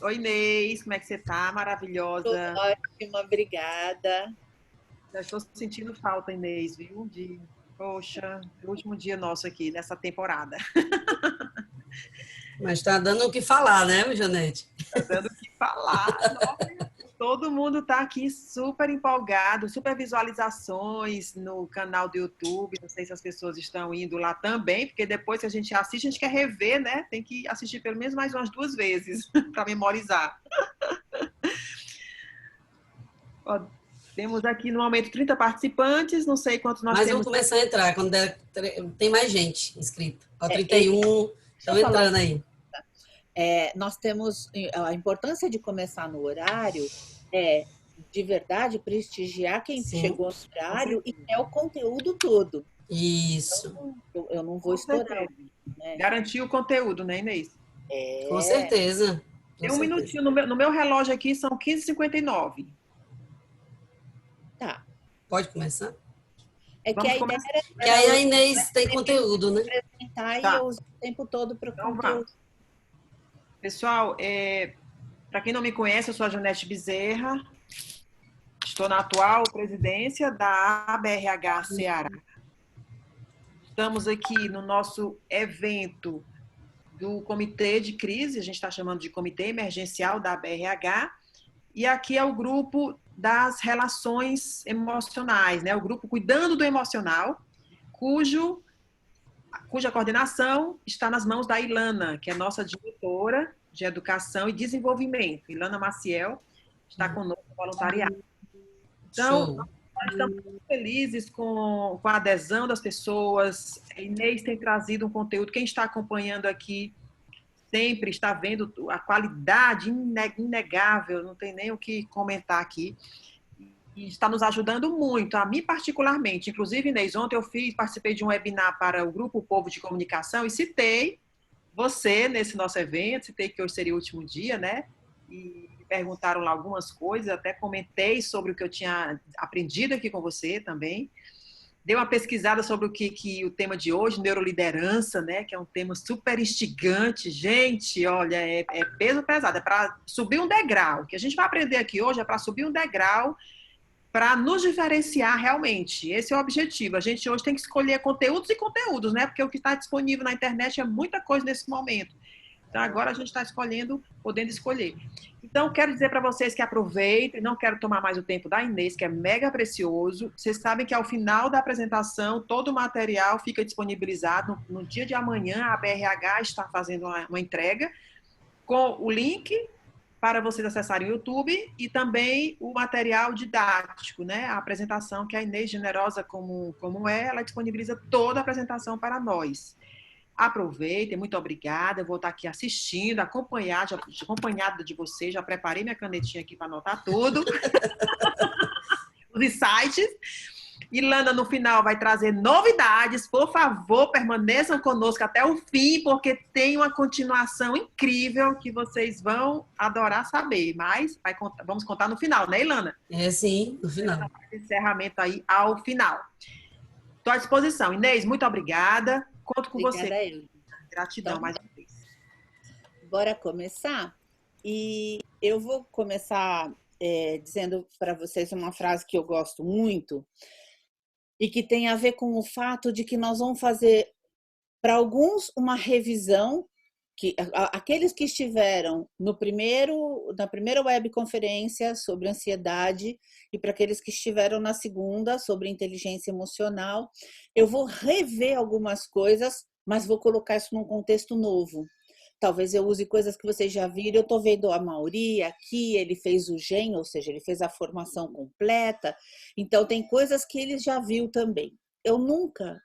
Oi, Inês, como é que você tá? Tô Maravilhosa. ótima, obrigada. Já estou sentindo falta, Inês, viu? Poxa, último dia nosso aqui nessa temporada. Mas está dando o que falar, né, Janete? Tá dando o que falar. Nossa, todo mundo tá aqui super empolgado, super visualizações no canal do YouTube. Não sei se as pessoas estão indo lá também, porque depois que a gente assiste, a gente quer rever, né? Tem que assistir pelo menos mais umas 2 vezes para memorizar. Ó, temos aqui no momento 30 participantes, não sei quantos nós Mas vão temos. começar a entrar quando tem mais gente inscrita. Ó, É, 31 deixa eu estão falar. entrando aí. Nós temos a importância de começar no horário é de verdade prestigiar quem Sim, chegou no Com horário e certeza. quer o conteúdo todo. isso, Eu não vou Com estourar, certeza. né? Garantir o conteúdo, né, Inês? com É, certeza, com Tem um certeza. minutinho no meu relógio aqui, são 15h59. tá. Pode começar? É que Vamos a ideia começar. Que era aí a Inês tem conteúdo, né? apresentar e eu Tá, uso o tempo todo para o então conteúdo. vamos. Pessoal, para quem não me conhece, eu sou a Janete Bezerra, estou na atual presidência da ABRH Ceará. Estamos aqui no nosso evento do Comitê de Crise, a gente está chamando de Comitê Emergencial da ABRH, e aqui é o grupo das relações emocionais, né? O grupo Cuidando do Emocional, cuja coordenação está nas mãos da Ilana, que é nossa diretora de Educação e Desenvolvimento. Ilana Maciel está conosco no voluntariado. Então, Show. nós estamos muito felizes com a adesão das pessoas. A Inês tem trazido um conteúdo. Quem está acompanhando aqui sempre está vendo a qualidade inegável, não tem nem o que comentar aqui. E está nos ajudando muito, a mim particularmente. Inclusive, Inês, ontem eu participei de um webinar para o Grupo Povo de Comunicação e citei você nesse nosso evento, citei que hoje seria o último dia, né? E me perguntaram lá algumas coisas, até comentei sobre o que eu tinha aprendido aqui com você também. Dei uma pesquisada sobre o tema de hoje, neuroliderança, né? Que é um tema super instigante. Gente, olha, é peso pesado, é para subir um degrau. O que a gente vai aprender aqui hoje é para subir um degrau para nos diferenciar realmente. Esse é o objetivo. A gente hoje tem que escolher conteúdos e conteúdos, né? Porque o que está disponível na internet é muita coisa nesse momento. Então, agora a gente está escolhendo, podendo escolher. Então, quero dizer para vocês que aproveitem, não quero tomar mais o tempo da Inês, que é mega precioso. Vocês sabem que ao final da apresentação, todo o material fica disponibilizado. No dia de amanhã, a BRH está fazendo uma entrega com o link para vocês acessarem o YouTube e também o material didático, né? A apresentação que a Inês, generosa como ela disponibiliza toda a apresentação para nós. Aproveitem, muito obrigada. Eu vou estar aqui assistindo, acompanhada de vocês. Já preparei minha canetinha aqui para anotar tudo, os insights. Ilana, no final, vai trazer novidades. Por favor, permaneçam conosco até o fim, porque tem uma continuação incrível que vocês vão adorar saber. Mas vamos contar no final, né, Ilana? É sim, no final. Encerramento aí ao final. Estou à disposição. Inês, muito obrigada. Conto com você. Obrigada a eu. Gratidão Então, mais uma vez. bora começar? E eu vou começar dizendo para vocês uma frase que eu gosto muito e que tem a ver com o fato de que nós vamos fazer, para alguns, uma revisão, que aqueles que estiveram na primeira webconferência sobre ansiedade e para aqueles que estiveram na segunda sobre inteligência emocional, eu vou rever algumas coisas, mas vou colocar isso num contexto novo. Talvez eu use coisas que vocês já viram. Eu estou vendo a Mauri aqui, ele fez o GEM, ou seja, ele fez a formação completa. Então, tem coisas que ele já viu também. Eu nunca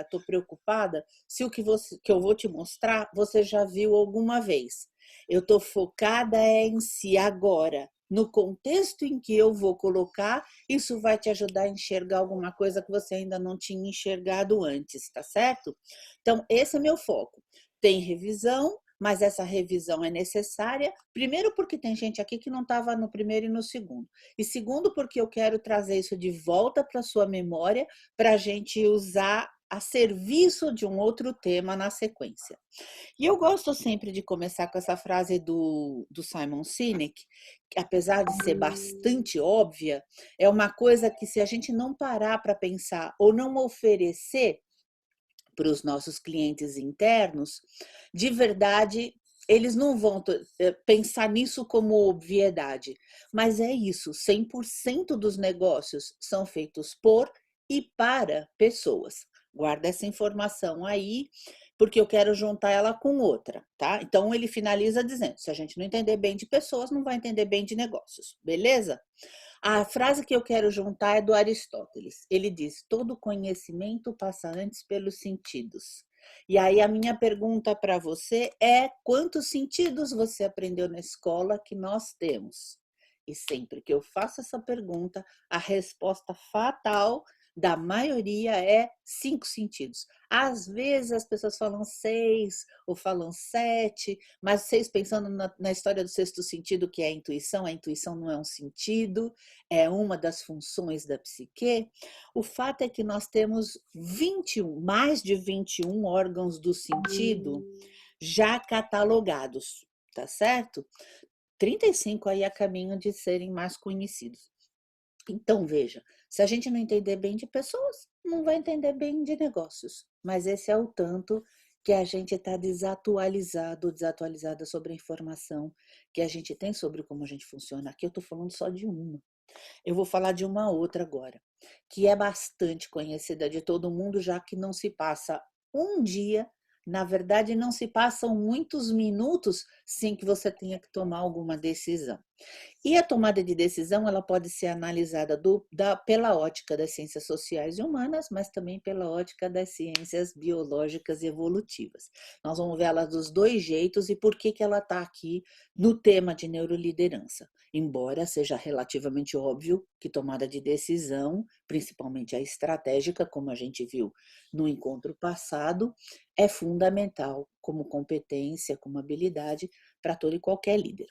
estou preocupada se o que eu vou te mostrar você já viu alguma vez. Eu estou focada em si agora. No contexto em que eu vou colocar, isso vai te ajudar a enxergar alguma coisa que você ainda não tinha enxergado antes, tá certo? Então, esse é meu foco. Tem revisão, mas essa revisão é necessária, primeiro porque tem gente aqui que não estava no primeiro e no segundo, e segundo porque eu quero trazer isso de volta para a sua memória, para a gente usar a serviço de um outro tema na sequência. E eu gosto sempre de começar com essa frase do Simon Sinek, que apesar de ser bastante óbvia, é uma coisa que se a gente não parar para pensar ou não oferecer para os nossos clientes internos, de verdade, eles não vão pensar nisso como obviedade. Mas é isso, 100% dos negócios são feitos por e para pessoas. Guarda essa informação aí, porque eu quero juntar ela com outra, tá? Então ele finaliza dizendo: se a gente não entender bem de pessoas, não vai entender bem de negócios, beleza? A frase que eu quero juntar é do Aristóteles. Ele diz: todo conhecimento passa antes pelos sentidos. E aí a minha pergunta para você é: quantos sentidos você aprendeu na escola que nós temos? E sempre que eu faço essa pergunta, a resposta fatal da maioria é 5 sentidos. Às vezes as pessoas falam 6 ou falam 7, mas vocês pensando na história do sexto sentido, que é a intuição não é um sentido, é uma das funções da psique. O fato é que nós temos 21, mais de 21 órgãos do sentido já catalogados, tá certo? 35 aí a caminho de serem mais conhecidos. Então, veja, se a gente não entender bem de pessoas, não vai entender bem de negócios. Mas esse é o tanto que a gente está desatualizada sobre a informação que a gente tem sobre como a gente funciona. Aqui eu estou falando só de uma. Eu vou falar de uma outra agora, que é bastante conhecida de todo mundo, já que não se passa um dia, na verdade não se passam muitos minutos sem que você tenha que tomar alguma decisão. E a tomada de decisão ela pode ser analisada pela ótica das ciências sociais e humanas, mas também pela ótica das ciências biológicas e evolutivas. Nós vamos ver ela dos dois jeitos e por que ela está aqui no tema de neuroliderança. Embora seja relativamente óbvio que tomada de decisão, principalmente a estratégica, como a gente viu no encontro passado, é fundamental como competência, como habilidade para todo e qualquer líder.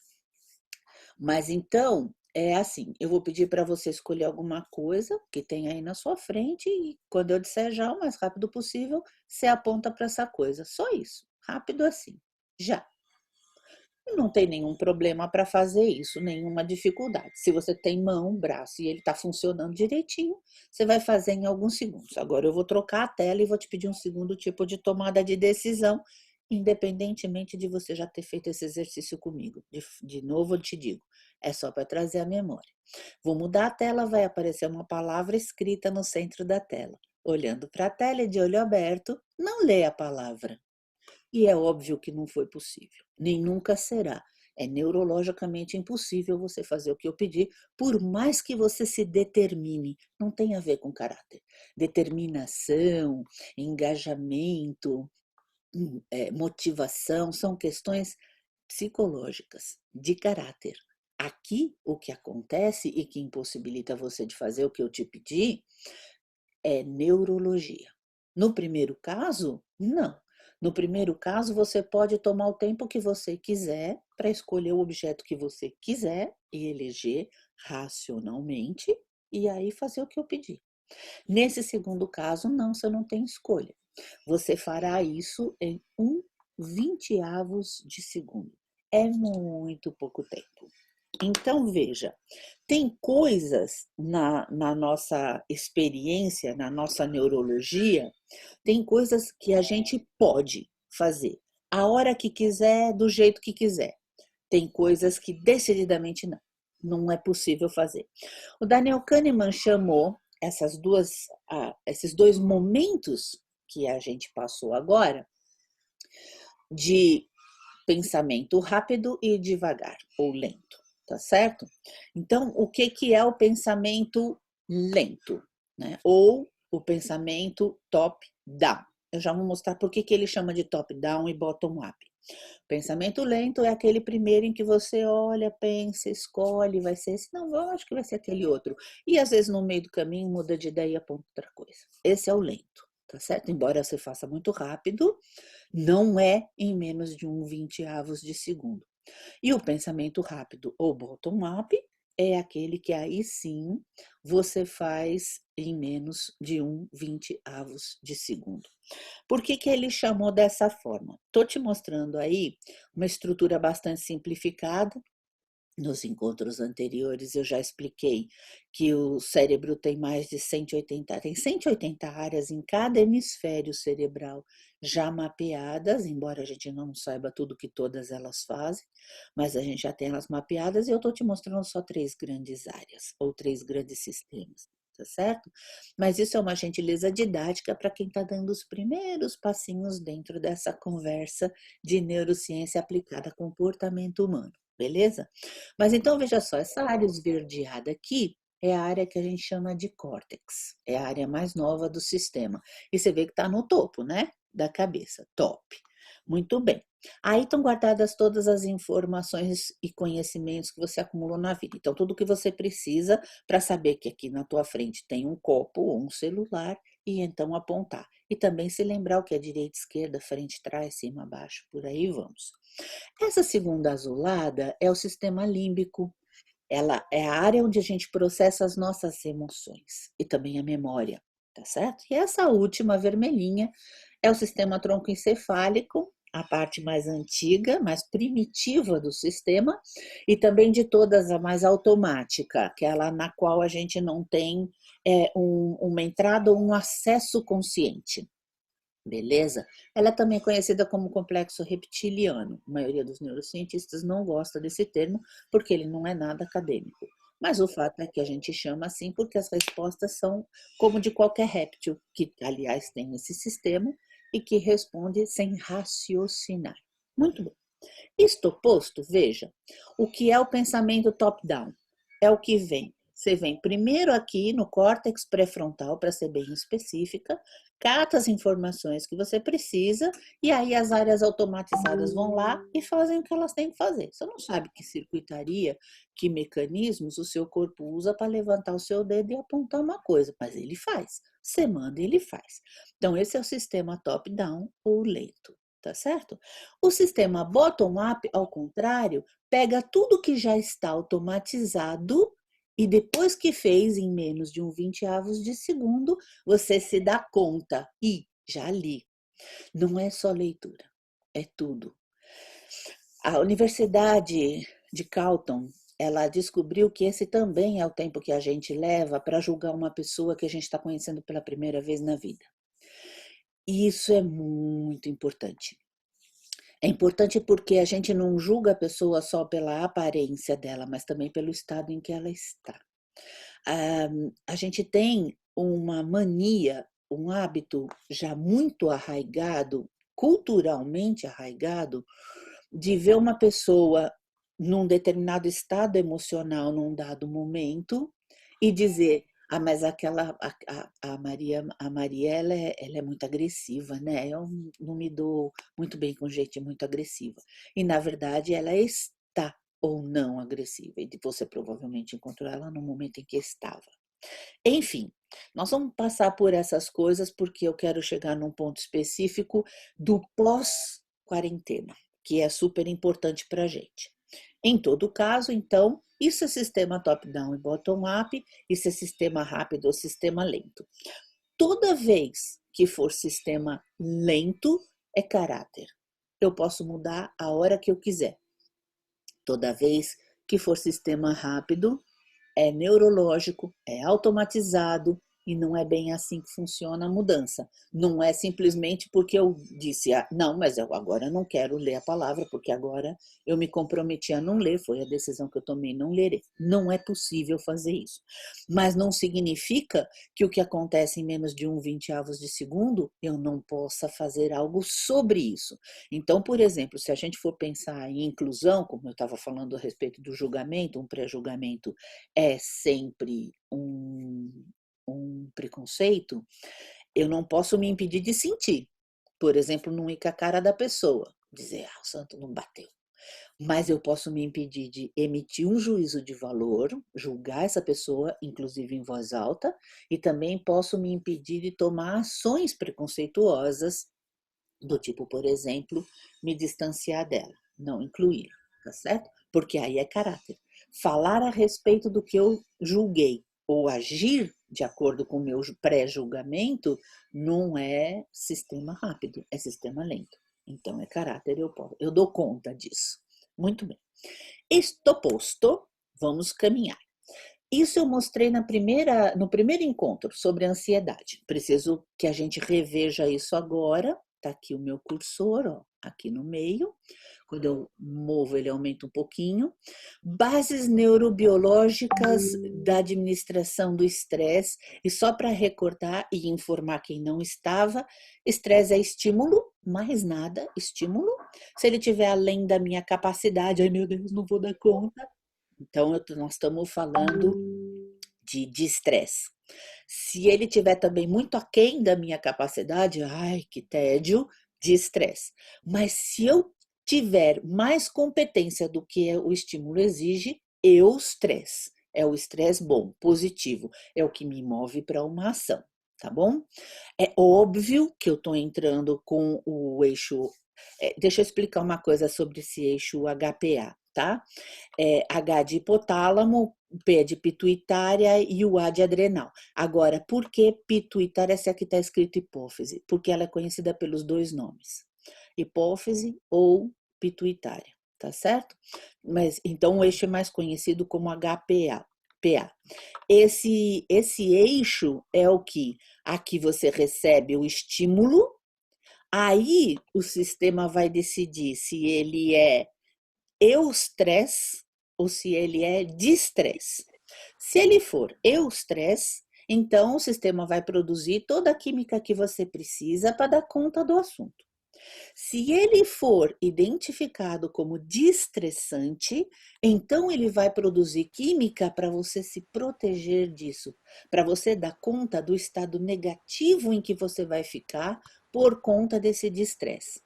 Mas então, é assim, eu vou pedir para você escolher alguma coisa que tem aí na sua frente e quando eu disser já, o mais rápido possível, você aponta para essa coisa. Só isso, rápido assim, já. Não tem nenhum problema para fazer isso, nenhuma dificuldade. Se você tem mão, braço e ele está funcionando direitinho, você vai fazer em alguns segundos. Agora eu vou trocar a tela e vou te pedir um segundo tipo de tomada de decisão, independentemente de você já ter feito esse exercício comigo. De novo eu te digo, é só para trazer a memória. Vou mudar a tela, vai aparecer uma palavra escrita no centro da tela. Olhando para a tela e de olho aberto, não lê a palavra. E é óbvio que não foi possível, nem nunca será. É neurologicamente impossível você fazer o que eu pedi, por mais que você se determine. Não tem a ver com caráter. Determinação, engajamento, motivação, são questões psicológicas, de caráter. Aqui, o que acontece e que impossibilita você de fazer o que eu te pedi é neurologia. No primeiro caso, não. No primeiro caso, você pode tomar o tempo que você quiser para escolher o objeto que você quiser e eleger racionalmente e aí fazer o que eu pedi. Nesse segundo caso, não, você não tem escolha. Você fará isso em 1/20 de segundo. É muito pouco tempo. Então, veja, tem coisas na nossa experiência, na nossa neurologia, tem coisas que a gente pode fazer a hora que quiser, do jeito que quiser. Tem coisas que decididamente não é possível fazer. O Daniel Kahneman chamou esses dois momentos que a gente passou agora de pensamento rápido e devagar, ou lento, tá certo? Então, o que é o pensamento lento, né? Ou o pensamento top-down. Eu já vou mostrar por que ele chama de top-down e bottom-up. Pensamento lento é aquele primeiro em que você olha, pensa, escolhe, vai ser esse, não, eu acho que vai ser aquele outro. E às vezes no meio do caminho muda de ideia e aponta outra coisa. Esse é o lento, tá certo? Embora você faça muito rápido, não é em menos de 1/20 de segundo. E o pensamento rápido ou bottom-up é aquele que aí sim você faz em menos de 1/20 de segundo. Por que que ele chamou dessa forma? Estou te mostrando aí uma estrutura bastante simplificada. Nos encontros anteriores eu já expliquei que o cérebro tem mais de 180 áreas em cada hemisfério cerebral já mapeadas, embora a gente não saiba tudo que todas elas fazem, mas a gente já tem elas mapeadas e eu estou te mostrando só 3 grandes áreas, ou 3 grandes sistemas, tá certo? Mas isso é uma gentileza didática para quem está dando os primeiros passinhos dentro dessa conversa de neurociência aplicada a comportamento humano, beleza? Mas então veja só, essa área esverdeada aqui é a área que a gente chama de córtex, é a área mais nova do sistema. E você vê que está no topo, né? Da cabeça, top. Muito bem. Aí estão guardadas todas as informações e conhecimentos que você acumulou na vida. Então, tudo que você precisa para saber que aqui na tua frente tem um copo ou um celular e então apontar. E também se lembrar o que é direita, esquerda, frente, trás, cima, baixo, por aí vamos. Essa segunda azulada é o sistema límbico. Ela é a área onde a gente processa as nossas emoções e também a memória, tá certo? E essa última vermelhinha é o sistema troncoencefálico, a parte mais antiga, mais primitiva do sistema, e também de todas a mais automática, aquela na qual a gente não tem uma entrada ou um acesso consciente. Beleza? Ela é também conhecida como complexo reptiliano. A maioria dos neurocientistas não gosta desse termo porque ele não é nada acadêmico. Mas o fato é que a gente chama assim porque as respostas são como de qualquer réptil, que aliás tem esse sistema e que responde sem raciocinar. Muito bem. Isto posto, veja, o que é o pensamento top-down? É o que vem. Você vem primeiro aqui no córtex pré-frontal, para ser bem específica, cata as informações que você precisa e aí as áreas automatizadas vão lá e fazem o que elas têm que fazer. Você não sabe que circuitaria, que mecanismos o seu corpo usa para levantar o seu dedo e apontar uma coisa, mas ele faz. Você manda e ele faz. Então, esse é o sistema top-down ou lento, tá certo? O sistema bottom-up, ao contrário, pega tudo que já está automatizado e depois que fez em menos de 1/20 de segundo, você se dá conta. E já li. Não é só leitura, é tudo. A Universidade de Calton, ela descobriu que esse também é o tempo que a gente leva para julgar uma pessoa que a gente está conhecendo pela primeira vez na vida. E isso é muito importante. É importante porque a gente não julga a pessoa só pela aparência dela, mas também pelo estado em que ela está. A gente tem uma mania, um hábito já muito arraigado, culturalmente arraigado, de ver uma pessoa num determinado estado emocional, num dado momento, e dizer: ah, mas aquela, a Maria ela é muito agressiva, né? Eu não me dou muito bem com gente muito agressiva. E, na verdade, ela está ou não agressiva. E você provavelmente encontrou ela no momento em que estava. Enfim, nós vamos passar por essas coisas porque eu quero chegar num ponto específico do pós-quarentena, que é super importante para a gente. Em todo caso, então, isso é sistema top-down e bottom-up, isso é sistema rápido ou sistema lento. Toda vez que for sistema lento, é caráter. Eu posso mudar a hora que eu quiser. Toda vez que for sistema rápido, é neurológico, é automatizado e não é bem assim que funciona a mudança. Não é simplesmente porque eu disse, não, mas eu agora não quero ler a palavra, porque agora eu me comprometi a não ler, foi a decisão que eu tomei, não lerei. Não é possível fazer isso. Mas não significa que o que acontece em menos de 1/20 de segundo, eu não possa fazer algo sobre isso. Então, por exemplo, se a gente for pensar em inclusão, como eu estava falando a respeito do julgamento, um pré-julgamento é sempre um preconceito, eu não posso me impedir de sentir. Por exemplo, não ir com a cara da pessoa, dizer, o santo não bateu. Mas eu posso me impedir de emitir um juízo de valor, julgar essa pessoa, inclusive em voz alta, e também posso me impedir de tomar ações preconceituosas, do tipo, por exemplo, me distanciar dela, não incluí-la, tá certo? Porque aí é caráter. Falar a respeito do que eu julguei ou agir de acordo com o meu pré-julgamento não é sistema rápido, é sistema lento. Então, é caráter, eu dou conta disso. Muito bem. Isto posto, vamos caminhar. Isso eu mostrei no primeiro encontro sobre ansiedade. Preciso que a gente reveja isso agora. Está aqui o meu cursor, ó, aqui no meio. Quando eu movo, ele aumenta um pouquinho. Bases neurobiológicas da administração do estresse. E só para recordar e informar quem não estava, estresse é estímulo, mais nada, estímulo. Se ele estiver além da minha capacidade, ai meu Deus, não vou dar conta. Então, nós estamos falando de estresse. Se ele tiver também muito aquém da minha capacidade, ai, que tédio, de estresse. Mas se eu tiver mais competência do que o estímulo exige, estresse. É o estresse bom, positivo. É o que me move para uma ação, tá bom? É óbvio que eu estou entrando com o eixo... deixa eu explicar uma coisa sobre esse eixo HPA, tá? H de hipotálamo, P de pituitária e o A de adrenal. Agora, por que pituitária se aqui está escrito hipófise? Porque ela é conhecida pelos dois nomes, hipófise ou pituitária, tá certo? Mas então o eixo é mais conhecido como HPA. Esse eixo é o que aqui você recebe o estímulo, aí o sistema vai decidir se ele é eustresse ou se ele é distresse. Se ele for eustresse, então o sistema vai produzir toda a química que você precisa para dar conta do assunto. Se ele for identificado como distressante, então ele vai produzir química para você se proteger disso, para você dar conta do estado negativo em que você vai ficar por conta desse distresse.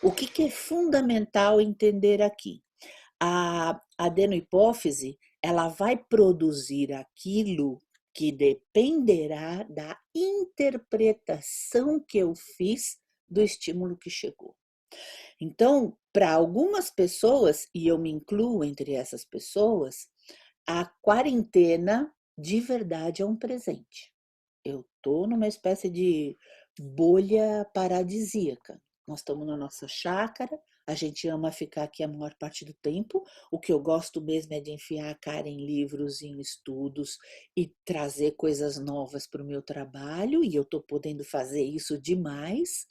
O que é fundamental entender aqui? A adenohipófise, ela vai produzir aquilo que dependerá da interpretação que eu fiz do estímulo que chegou. Então, para algumas pessoas, e eu me incluo entre essas pessoas, a quarentena de verdade é um presente. Eu estou numa espécie de bolha paradisíaca. Nós estamos na nossa chácara, a gente ama ficar aqui a maior parte do tempo. O que eu gosto mesmo é de enfiar a cara em livros, em estudos e trazer coisas novas para o meu trabalho, e eu estou podendo fazer isso demais.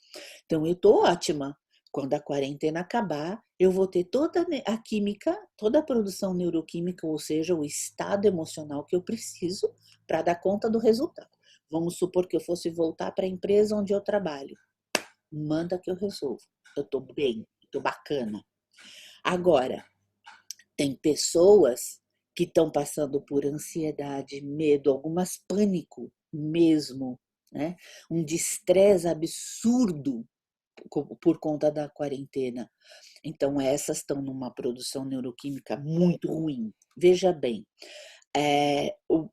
Então, eu estou ótima. Quando a quarentena acabar, eu vou ter toda a química, toda a produção neuroquímica, ou seja, o estado emocional que eu preciso para dar conta do resultado. Vamos supor que eu fosse voltar para a empresa onde eu trabalho. Manda que eu resolvo. Eu estou bem, estou bacana. Agora, tem pessoas que estão passando por ansiedade, medo, algumas pânico mesmo, né? Um estresse absurdo por conta da quarentena. Então, essas estão numa produção neuroquímica muito ruim. Veja bem,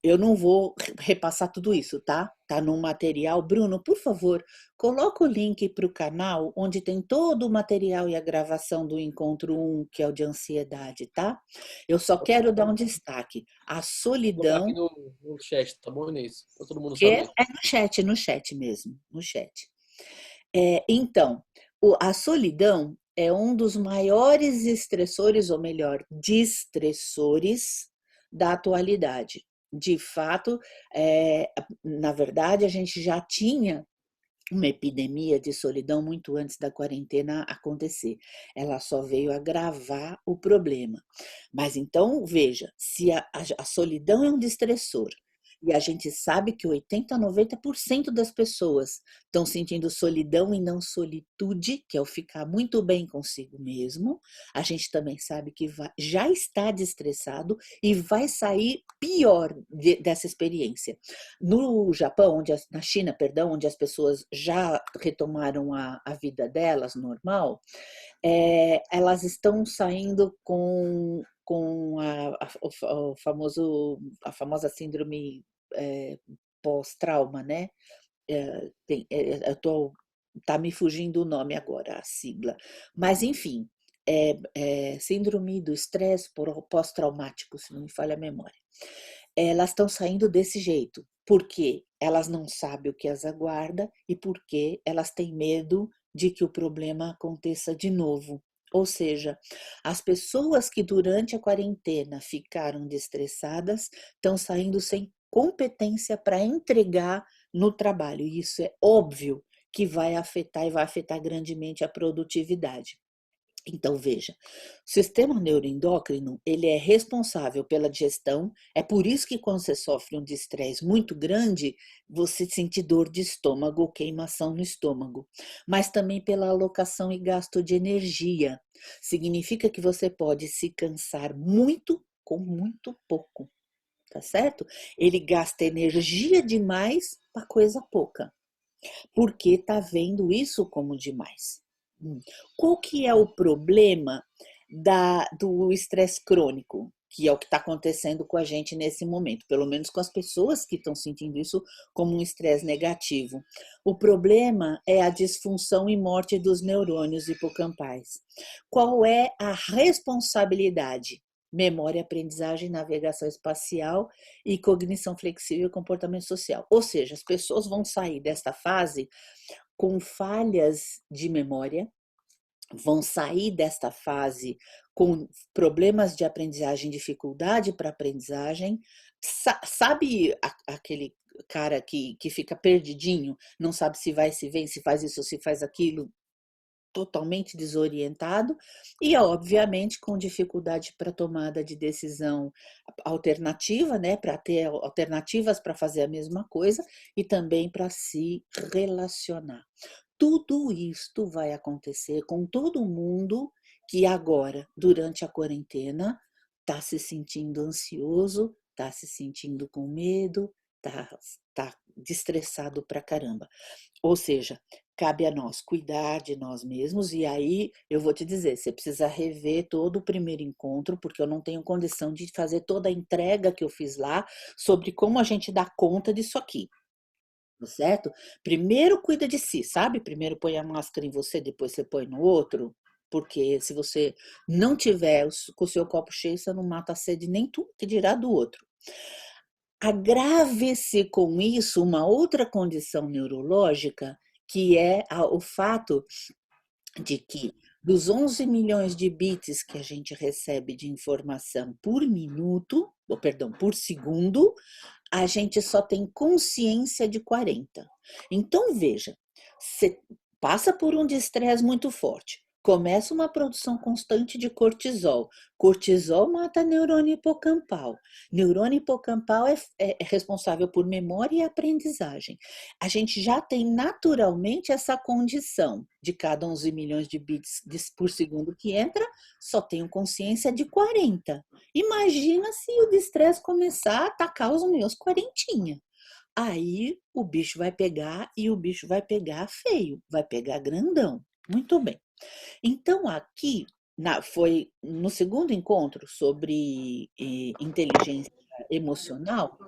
eu não vou repassar tudo isso, tá? Tá no material. Bruno, por favor, coloca o link para o canal, onde tem todo o material e a gravação do encontro 1, que é o de ansiedade, tá? Eu só quero dar um destaque. A Vou botar aqui solidão... no chat, tá bom, Inês? Para todo mundo Que saber. é no chat mesmo, no chat. Então, a solidão é um dos maiores estressores, ou melhor, distressores da atualidade. De fato, na verdade, a gente já tinha uma epidemia de solidão muito antes da quarentena acontecer. Ela só veio agravar o problema. Mas então, veja, se a solidão é um distressor, e a gente sabe que 80% a 90% das pessoas estão sentindo solidão e não solitude, que é o ficar muito bem consigo mesmo. A gente também sabe que já está destressado e vai sair pior dessa experiência. No Japão, na China, perdão, onde as pessoas já retomaram a vida delas normal, elas estão saindo com a famosa síndrome pós-trauma, né? Tá me fugindo o nome agora, a sigla. Mas, enfim, síndrome do estresse pós-traumático, se não me falha a memória. Elas estão saindo desse jeito, porque elas não sabem o que as aguarda e porque elas têm medo de que o problema aconteça de novo. Ou seja, as pessoas que durante a quarentena ficaram destressadas estão saindo sem competência para entregar no trabalho. E isso é óbvio que vai afetar e vai afetar grandemente a produtividade. Então, veja, o sistema neuroendócrino, ele é responsável pela digestão, é por isso que quando você sofre um estresse muito grande, você sente dor de estômago ou queimação no estômago, mas também pela alocação e gasto de energia. Significa que você pode se cansar muito com muito pouco, tá certo? Ele gasta energia demais para coisa pouca, porque tá vendo isso como demais. Qual que é o problema do estresse crônico? Que é o que está acontecendo com a gente nesse momento, pelo menos com as pessoas que estão sentindo isso como um estresse negativo. O problema é a disfunção e morte dos neurônios hipocampais. Qual é a responsabilidade? Memória, aprendizagem, navegação espacial e cognição flexível e comportamento social. Ou seja, as pessoas vão sair desta fase com falhas de memória, vão sair desta fase com problemas de aprendizagem, dificuldade para aprendizagem. Sabe aquele cara que fica perdidinho, não sabe se vai, se vem, se faz isso, se faz aquilo, totalmente desorientado e, obviamente, com dificuldade para tomada de decisão alternativa, né, para ter alternativas para fazer a mesma coisa e também para se relacionar. Tudo isto vai acontecer com todo mundo que agora, durante a quarentena, está se sentindo ansioso, está se sentindo com medo, está destressado pra caramba. Ou seja, cabe a nós cuidar de nós mesmos e aí eu vou te dizer, você precisa rever todo o primeiro encontro, porque eu não tenho condição de fazer toda a entrega que eu fiz lá sobre como a gente dá conta disso aqui. Certo? Primeiro cuida de si, sabe? Primeiro põe a máscara em você, depois você põe no outro, porque se você não tiver com o seu copo cheio, você não mata a sede nem tu, que dirá do outro. Agrave-se com isso uma outra condição neurológica, que é o fato de que dos 11 milhões de bits que a gente recebe de informação por minuto, ou perdão, por segundo, a gente só tem consciência de 40. Então, veja, você passa por um estresse muito forte, começa uma produção constante de cortisol. Cortisol mata neurônio hipocampal. Neurônio hipocampal é responsável por memória e aprendizagem. A gente já tem naturalmente essa condição de cada 11 milhões de bits por segundo que entra, só tenho consciência de 40. Imagina se o estresse começar a atacar os meus 40. Aí o bicho vai pegar e o bicho vai pegar feio, vai pegar grandão. Muito bem. Então, aqui foi no segundo encontro sobre inteligência emocional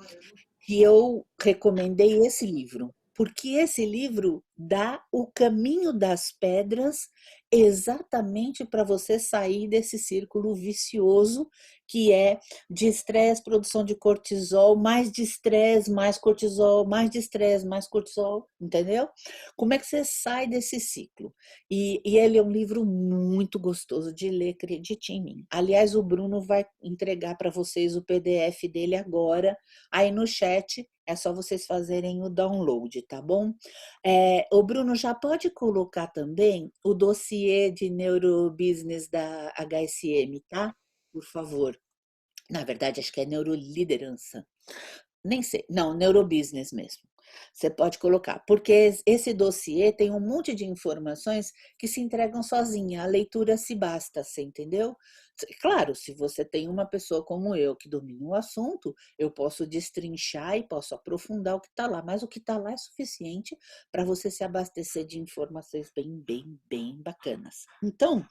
que eu recomendei esse livro, porque esse livro dá o caminho das pedras exatamente para você sair desse círculo vicioso que é de estresse, produção de cortisol, mais de estresse, mais cortisol, mais de estresse, mais cortisol, entendeu? Como é que você sai desse ciclo? E ele é um livro muito gostoso de ler, acredite em mim. Aliás, o Bruno vai entregar para vocês o PDF dele agora, aí no chat. É só vocês fazerem o download, tá bom? O Bruno já pode colocar também o dossiê de neurobusiness da HSM, tá? Por favor. Na verdade, acho que é neuroliderança. Nem sei. Não, neurobusiness mesmo. Você pode colocar, porque esse dossiê tem um monte de informações que se entregam sozinha, a leitura se basta, você entendeu? Claro, se você tem uma pessoa como eu que domina o assunto, eu posso destrinchar e posso aprofundar o que está lá, mas o que está lá é suficiente para você se abastecer de informações bem bacanas. Então,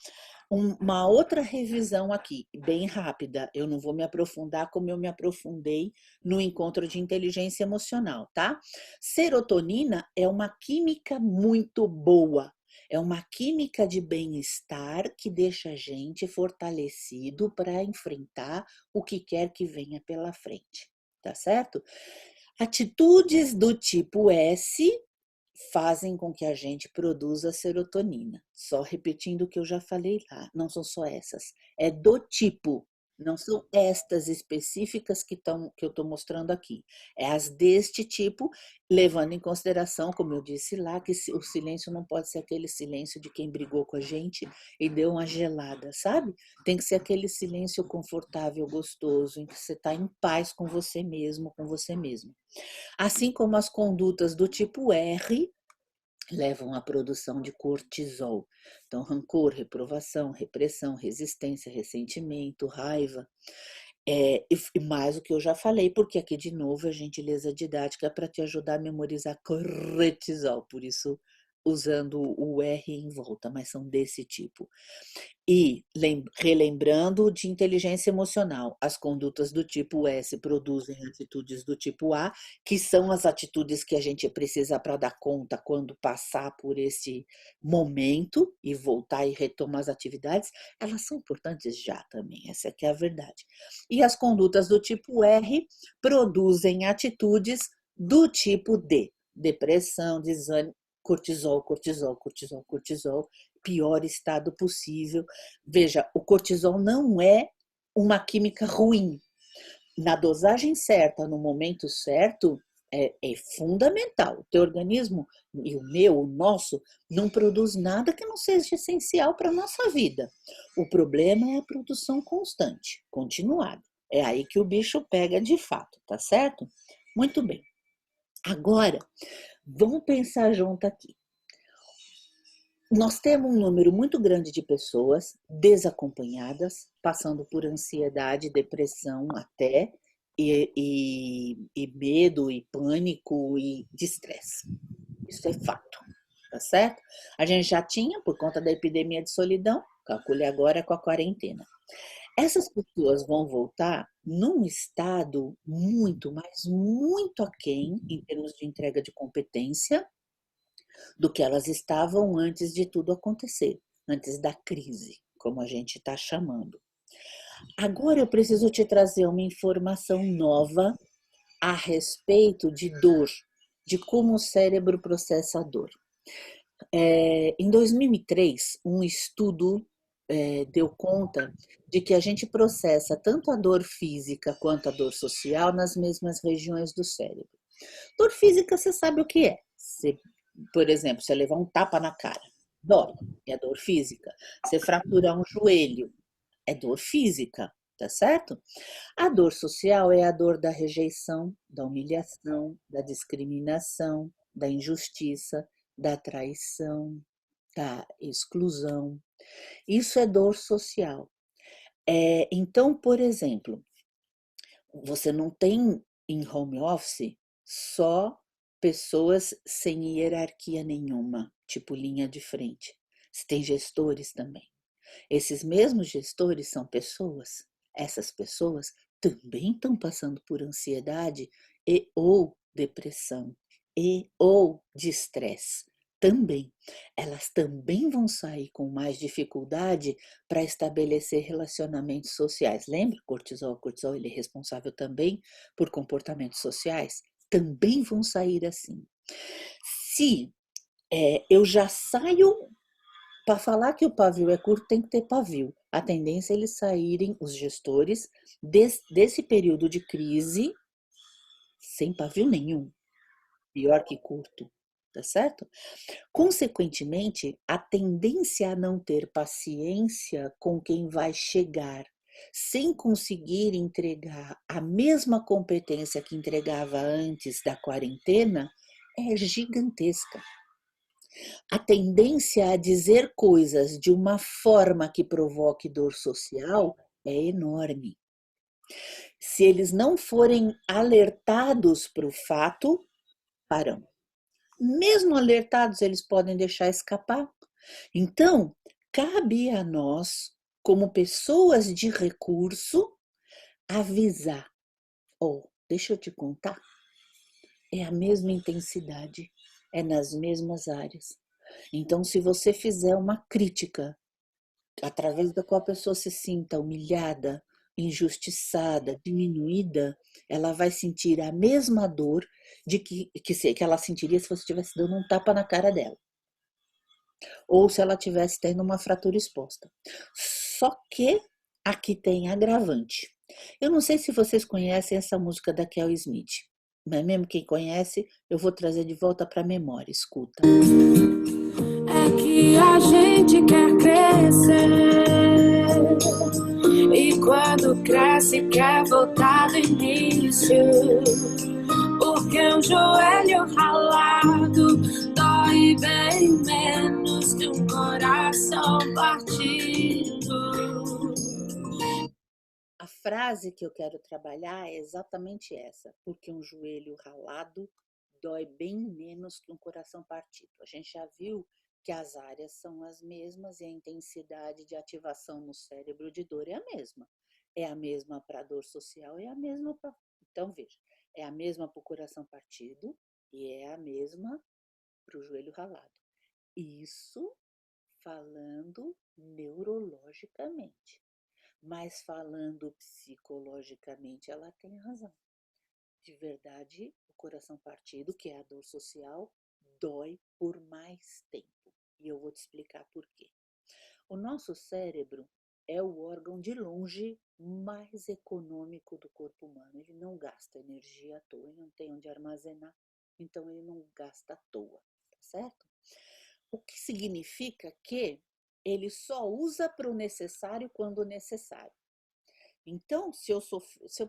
uma outra revisão aqui, bem rápida, eu não vou me aprofundar como eu me aprofundei no encontro de inteligência emocional, tá? Serotonina é uma química muito boa. É uma química de bem-estar que deixa a gente fortalecido para enfrentar o que quer que venha pela frente, tá certo? Atitudes do tipo S fazem com que a gente produza serotonina. Só repetindo o que eu já falei lá, não são só essas, é do tipo, não são estas específicas que eu estou mostrando aqui. É as deste tipo, levando em consideração, como eu disse lá, que o silêncio não pode ser aquele silêncio de quem brigou com a gente e deu uma gelada, sabe? Tem que ser aquele silêncio confortável, gostoso, em que você está em paz com você mesmo, com você mesmo. Assim como as condutas do tipo R levam à produção de cortisol. Então, rancor, reprovação, repressão, resistência, ressentimento, raiva. E mais o que eu já falei, porque aqui de novo a gentileza didática para te ajudar a memorizar cortisol, por isso usando o R em volta, mas são desse tipo. E relembrando de inteligência emocional, as condutas do tipo S produzem atitudes do tipo A, que são as atitudes que a gente precisa para dar conta quando passar por esse momento e voltar e retomar as atividades. Elas são importantes já também, essa aqui é a verdade. E as condutas do tipo R produzem atitudes do tipo D, depressão, desânimo, cortisol, cortisol, cortisol, cortisol, pior estado possível. Veja, o cortisol não é uma química ruim. Na dosagem certa, no momento certo, é fundamental. O teu organismo e o meu, o nosso, não produz nada que não seja essencial para a nossa vida. O problema é a produção constante, continuada. É aí que o bicho pega de fato, tá certo? Muito bem. Agora, vamos pensar junto aqui. Nós temos um número muito grande de pessoas desacompanhadas, passando por ansiedade, depressão até, e medo, e pânico, e estresse. Isso é fato, tá certo? A gente já tinha, por conta da epidemia de solidão, calcule agora com a quarentena. Essas pessoas vão voltar num estado muito, mas muito aquém, em termos de entrega de competência, do que elas estavam antes de tudo acontecer, antes da crise, como a gente está chamando. Agora eu preciso te trazer uma informação nova a respeito de dor, de como o cérebro processa a dor. Em 2003, um estudo deu conta de que a gente processa tanto a dor física quanto a dor social nas mesmas regiões do cérebro. Dor física, você sabe o que é. Por exemplo, você levar um tapa na cara, dói, é dor física. Você fraturar um joelho, é dor física, tá certo? A dor social é a dor da rejeição, da humilhação, da discriminação, da injustiça, da traição, da exclusão. Isso é dor social. Então, por exemplo, você não tem em home office só pessoas sem hierarquia nenhuma, tipo linha de frente. Você tem gestores também. Esses mesmos gestores são pessoas. Essas pessoas também estão passando por ansiedade e ou depressão e ou de estresse. Também. Elas também vão sair com mais dificuldade para estabelecer relacionamentos sociais. Lembra? Cortisol, ele é responsável também por comportamentos sociais. Também vão sair assim. Se eu já saio para falar que o pavio é curto, tem que ter pavio. A tendência é eles saírem, os gestores, desse período de crise, sem pavio nenhum. Pior que curto, tá certo? Consequentemente, a tendência a não ter paciência com quem vai chegar, sem conseguir entregar a mesma competência que entregava antes da quarentena, é gigantesca. A tendência a dizer coisas de uma forma que provoque dor social é enorme. Se eles não forem alertados para o fato, param. Mesmo alertados, eles podem deixar escapar. Então, cabe a nós, como pessoas de recurso, avisar. Deixa eu te contar, é a mesma intensidade, é nas mesmas áreas. Então, se você fizer uma crítica através da qual a pessoa se sinta humilhada, injustiçada, diminuída, ela vai sentir a mesma dor que ela sentiria se você estivesse dando um tapa na cara dela. Ou se ela estivesse tendo uma fratura exposta. Só que aqui tem agravante. Eu não sei se vocês conhecem essa música da Kel Smith, mas mesmo quem conhece, eu vou trazer de volta para a memória. Escuta. É que a gente quer crescer e quando cresce quer voltar do início, porque um joelho ralado dói bem menos que um coração partido. A frase que eu quero trabalhar é exatamente essa, porque um joelho ralado dói bem menos que um coração partido. A gente já viu que as áreas são as mesmas e a intensidade de ativação no cérebro de dor é a mesma. É a mesma para a dor social, é a mesma para... Então, veja, é a mesma para o coração partido e é a mesma para o joelho ralado. Isso falando neurologicamente. Mas falando psicologicamente, ela tem razão. De verdade, o coração partido, que é a dor social, dói por mais tempo. E eu vou te explicar por quê. O nosso cérebro é o órgão de longe mais econômico do corpo humano. Ele não gasta energia à toa, ele não tem onde armazenar, então ele não gasta à toa, tá certo? O que significa que ele só usa para o necessário quando necessário. Então,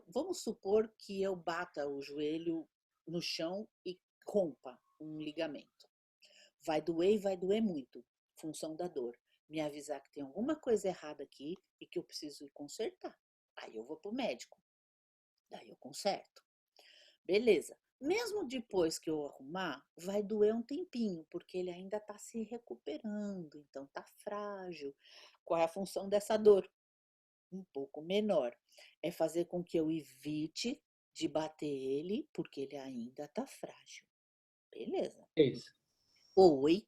vamos supor que eu bata o joelho no chão e rompa um ligamento. Vai doer e vai doer muito, função da dor. Me avisar que tem alguma coisa errada aqui e que eu preciso ir consertar. Aí eu vou pro médico. Daí eu conserto. Beleza. Mesmo depois que eu arrumar, vai doer um tempinho, porque ele ainda está se recuperando, então está frágil. Qual é a função dessa dor? Um pouco menor. É fazer com que eu evite de bater ele, porque ele ainda está frágil. Beleza. É isso. Oi.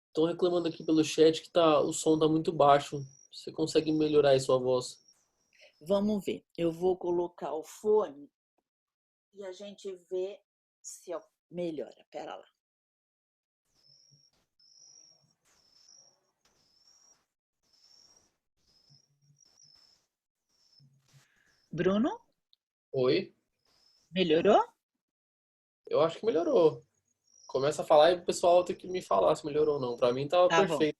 Estão reclamando aqui pelo chat que o som tá muito baixo. Você consegue melhorar aí sua voz? Vamos ver. Eu vou colocar o fone e a gente vê se melhora. Pera lá. Bruno? Oi? Melhorou? Eu acho que melhorou. Começa a falar e o pessoal tem que me falar se melhorou ou não. Pra mim tava Tá bom. perfeito.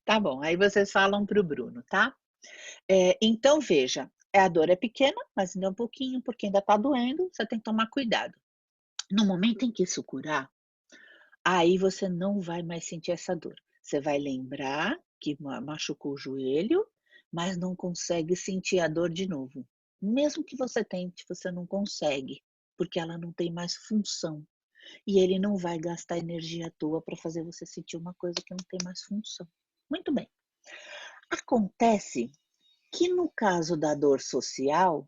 Tá bom. Aí vocês falam pro Bruno, tá? Então, veja. A dor é pequena, mas ainda é um pouquinho, porque ainda tá doendo. Você tem que tomar cuidado. No momento em que isso curar, aí você não vai mais sentir essa dor. Você vai lembrar que machucou o joelho, mas não consegue sentir a dor de novo. Mesmo que você tente, você não consegue, porque ela não tem mais função. E ele não vai gastar energia à toa para fazer você sentir uma coisa que não tem mais função. Muito bem. Acontece que no caso da dor social,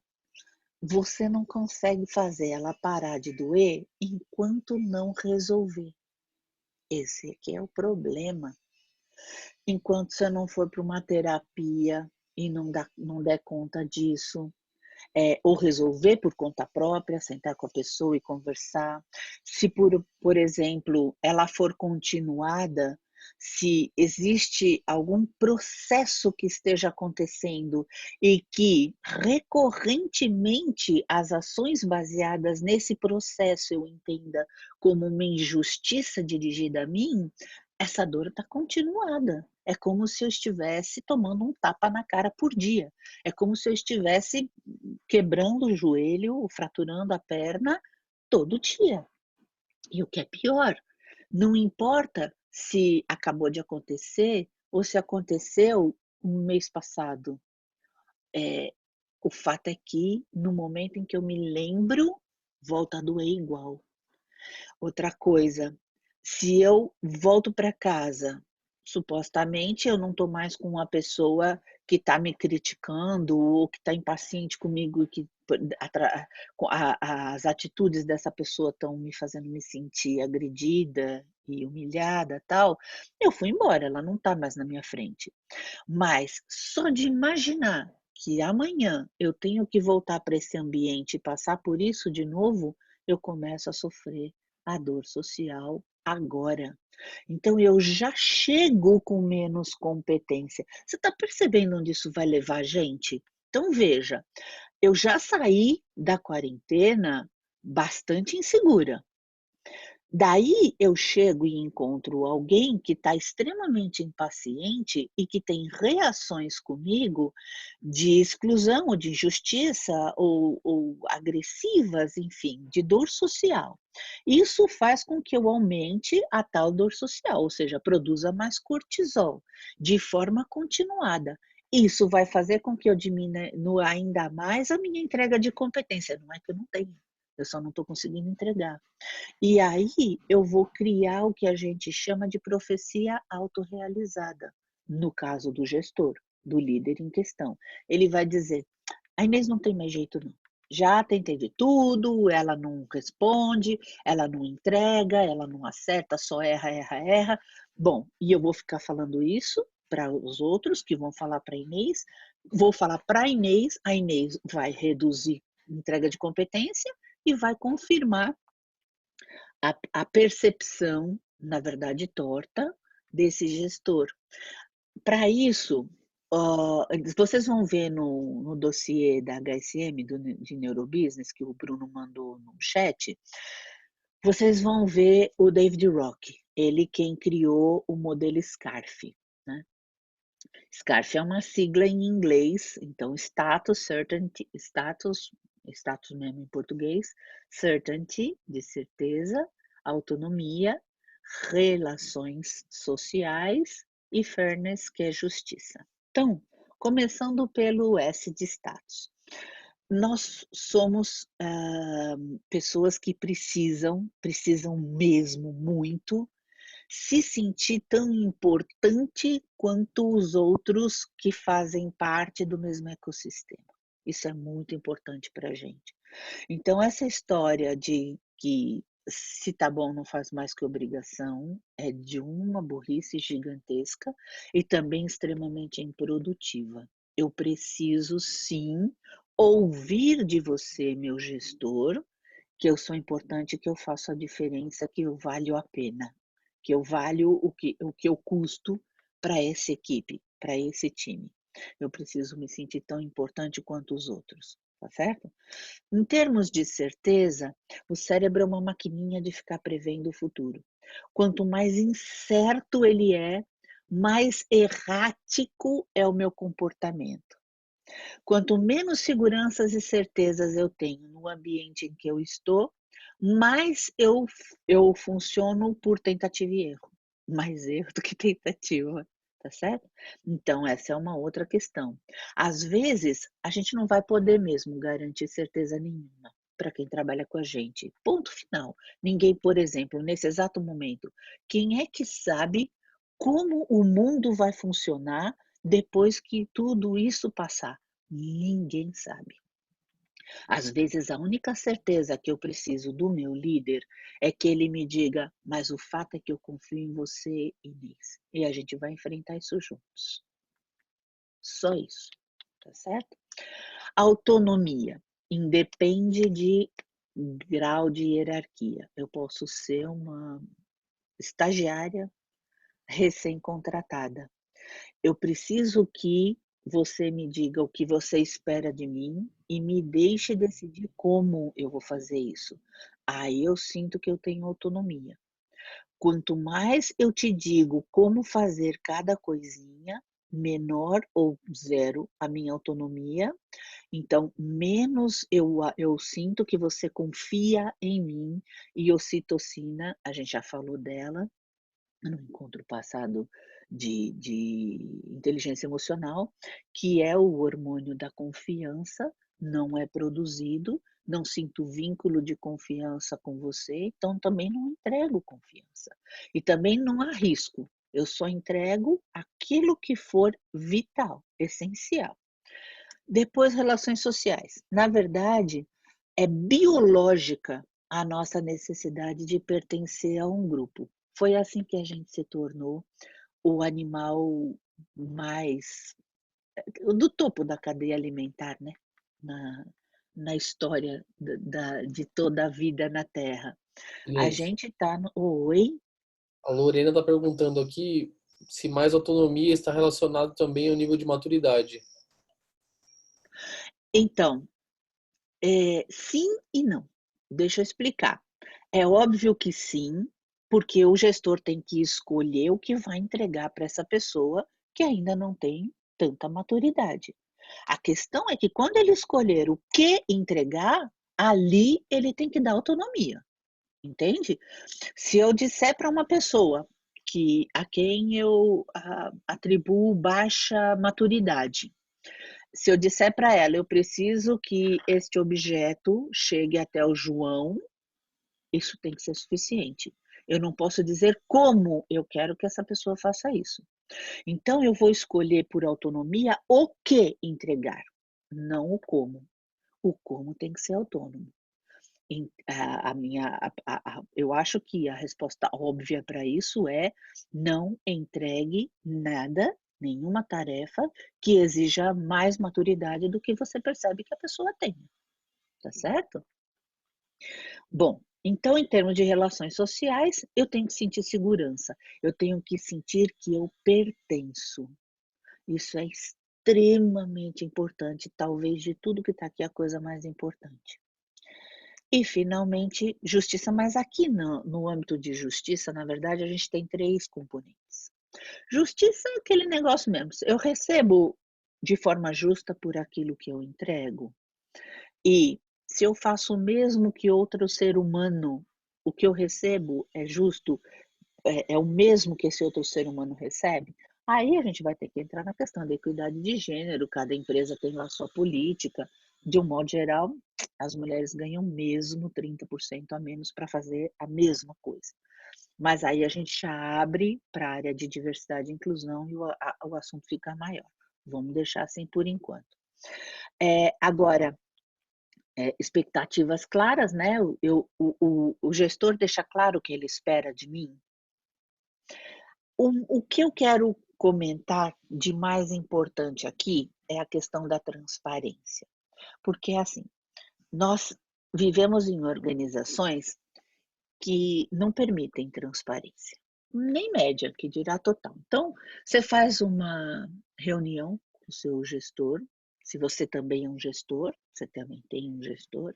você não consegue fazer ela parar de doer enquanto não resolver. Esse aqui é o problema. Enquanto você não for para uma terapia e não der conta disso, ou resolver por conta própria, sentar com a pessoa e conversar. Se, por exemplo, ela for continuada, se existe algum processo que esteja acontecendo e que recorrentemente as ações baseadas nesse processo eu entenda como uma injustiça dirigida a mim, essa dor está continuada. É como se eu estivesse tomando um tapa na cara por dia. É como se eu estivesse quebrando o joelho, fraturando a perna todo dia. E o que é pior, não importa se acabou de acontecer ou se aconteceu no mês passado. O fato é que no momento em que eu me lembro, volta a doer igual. Outra coisa, se eu volto para casa, supostamente eu não estou mais com uma pessoa que está me criticando ou que está impaciente comigo e que as atitudes dessa pessoa estão me fazendo me sentir agredida e humilhada, tal, eu fui embora, ela não está mais na minha frente. Mas só de imaginar que amanhã eu tenho que voltar para esse ambiente e passar por isso de novo, eu começo a sofrer a dor social agora. Então eu já chego com menos competência. Você está percebendo onde isso vai levar a gente? Então veja, eu já saí da quarentena bastante insegura. Daí eu chego e encontro alguém que está extremamente impaciente e que tem reações comigo de exclusão, ou de injustiça, ou agressivas, enfim, de dor social. Isso faz com que eu aumente a tal dor social, ou seja, produza mais cortisol de forma continuada. Isso vai fazer com que eu diminua ainda mais a minha entrega de competência. Não é que eu não tenho, eu só não estou conseguindo entregar. E aí eu vou criar o que a gente chama de profecia autorrealizada, no caso do gestor, do líder em questão. Ele vai dizer: a Inês não tem mais jeito não. Já tentei de tudo, ela não responde, ela não entrega, ela não acerta, só erra, erra, erra. Bom, e eu vou ficar falando isso para os outros que vão falar para a Inês, vou falar para a Inês vai reduzir entrega de competência e vai confirmar a percepção, na verdade torta, desse gestor. Para isso, vocês vão ver no dossiê da HSM, de Neurobusiness, que o Bruno mandou no chat, vocês vão ver o David Rock, ele quem criou o modelo SCARF, né? SCARF é uma sigla em inglês, então status, certainty, status mesmo em português, certainty, de certeza, autonomia, relações sociais e fairness, que é justiça. Então, começando pelo S de status. Nós somos pessoas que precisam mesmo muito se sentir tão importante quanto os outros que fazem parte do mesmo ecossistema. Isso é muito importante para a gente. Então, essa história de que se tá bom não faz mais que obrigação é de uma burrice gigantesca e também extremamente improdutiva. Eu preciso, sim, ouvir de você, meu gestor, que eu sou importante, que eu faço a diferença, que eu valho a pena, que eu valho o que eu custo para essa equipe, para esse time. Eu preciso me sentir tão importante quanto os outros, tá certo? Em termos de certeza, o cérebro é uma maquininha de ficar prevendo o futuro. Quanto mais incerto ele é, mais errático é o meu comportamento. Quanto menos seguranças e certezas eu tenho no ambiente em que eu estou, mais eu funciono por tentativa e erro. Mais erro do que tentativa, tá certo? Então, essa é uma outra questão. Às vezes, a gente não vai poder mesmo garantir certeza nenhuma para quem trabalha com a gente. Ponto final. Ninguém, por exemplo, nesse exato momento, quem é que sabe como o mundo vai funcionar depois que tudo isso passar? Ninguém sabe. Às vezes, a única certeza que eu preciso do meu líder é que ele me diga: mas o fato é que eu confio em você, Inês, e a gente vai enfrentar isso juntos. Só isso, tá certo? Autonomia independe de grau de hierarquia. Eu posso ser uma estagiária recém-contratada. Eu preciso que você me diga o que você espera de mim e me deixe decidir como eu vou fazer isso. Aí eu sinto que eu tenho autonomia. Quanto mais eu te digo como fazer cada coisinha, menor ou zero a minha autonomia, então menos eu sinto que você confia em mim. E ocitocina, a gente já falou dela, no encontro passado de inteligência emocional, que é o hormônio da confiança, não é produzido, não sinto vínculo de confiança com você, então também não entrego confiança. E também não arrisco, eu só entrego aquilo que for vital, essencial. Depois, relações sociais. Na verdade, é biológica a nossa necessidade de pertencer a um grupo. Foi assim que a gente se tornou o animal mais do topo da cadeia alimentar, né? Na, na história de toda a vida na Terra. A Inês, gente está no. Oi? a Lorena está perguntando aqui se mais autonomia está relacionado também ao nível de maturidade. Então, sim e não. Deixa eu explicar. É óbvio que sim, porque o gestor tem que escolher o que vai entregar para essa pessoa que ainda não tem tanta maturidade. A questão é que quando ele escolher o que entregar, ali ele tem que dar autonomia, entende? Se eu disser para uma pessoa que a quem eu atribuo baixa maturidade, se eu disser para ela, eu preciso que este objeto chegue até o João, isso tem que ser suficiente. Eu não posso dizer como eu quero que essa pessoa faça isso. Então, eu vou escolher por autonomia o que entregar, não o como. O como tem que ser autônomo. Eu acho que a resposta óbvia para isso é não entregue nada, nenhuma tarefa que exija mais maturidade do que você percebe que a pessoa tem. Tá certo? Bom, então, em termos de relações sociais, eu tenho que sentir segurança, eu tenho que sentir que eu pertenço. Isso é extremamente importante, talvez de tudo que está aqui, a coisa mais importante. E, finalmente, justiça, mas aqui no âmbito de justiça, na verdade, a gente tem 3 componentes. Justiça é aquele negócio mesmo, eu recebo de forma justa por aquilo que eu entrego. E se eu faço o mesmo que outro ser humano, o que eu recebo é justo, é o mesmo que esse outro ser humano recebe, aí a gente vai ter que entrar na questão da equidade de gênero, cada empresa tem lá sua política, de um modo geral, as mulheres ganham mesmo 30% a menos para fazer a mesma coisa. Mas aí a gente já abre para a área de diversidade e inclusão e o assunto fica maior. Vamos deixar assim por enquanto. Agora, expectativas claras, né? O gestor deixa claro o que ele espera de mim. O que eu quero comentar de mais importante aqui é a questão da transparência. Porque, assim, nós vivemos em organizações que não permitem transparência, nem média, que dirá total. Então, você faz uma reunião com o seu gestor, se você também é um gestor, você também tem um gestor,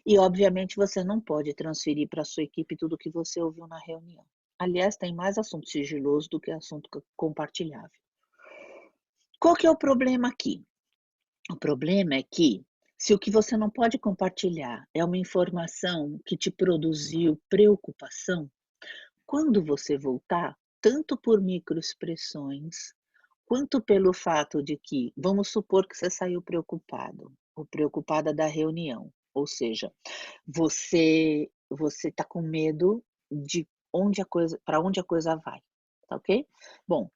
e obviamente você não pode transferir para a sua equipe tudo o que você ouviu na reunião. Aliás, tem mais assunto sigiloso do que assunto compartilhável. Qual que é o problema aqui? O problema é que, se o que você não pode compartilhar é uma informação que te produziu preocupação, quando você voltar, tanto por microexpressões, quanto pelo fato de que, vamos supor que você saiu preocupado, ou preocupada da reunião, ou seja, você está com medo de para onde a coisa vai, tá ok? Bom,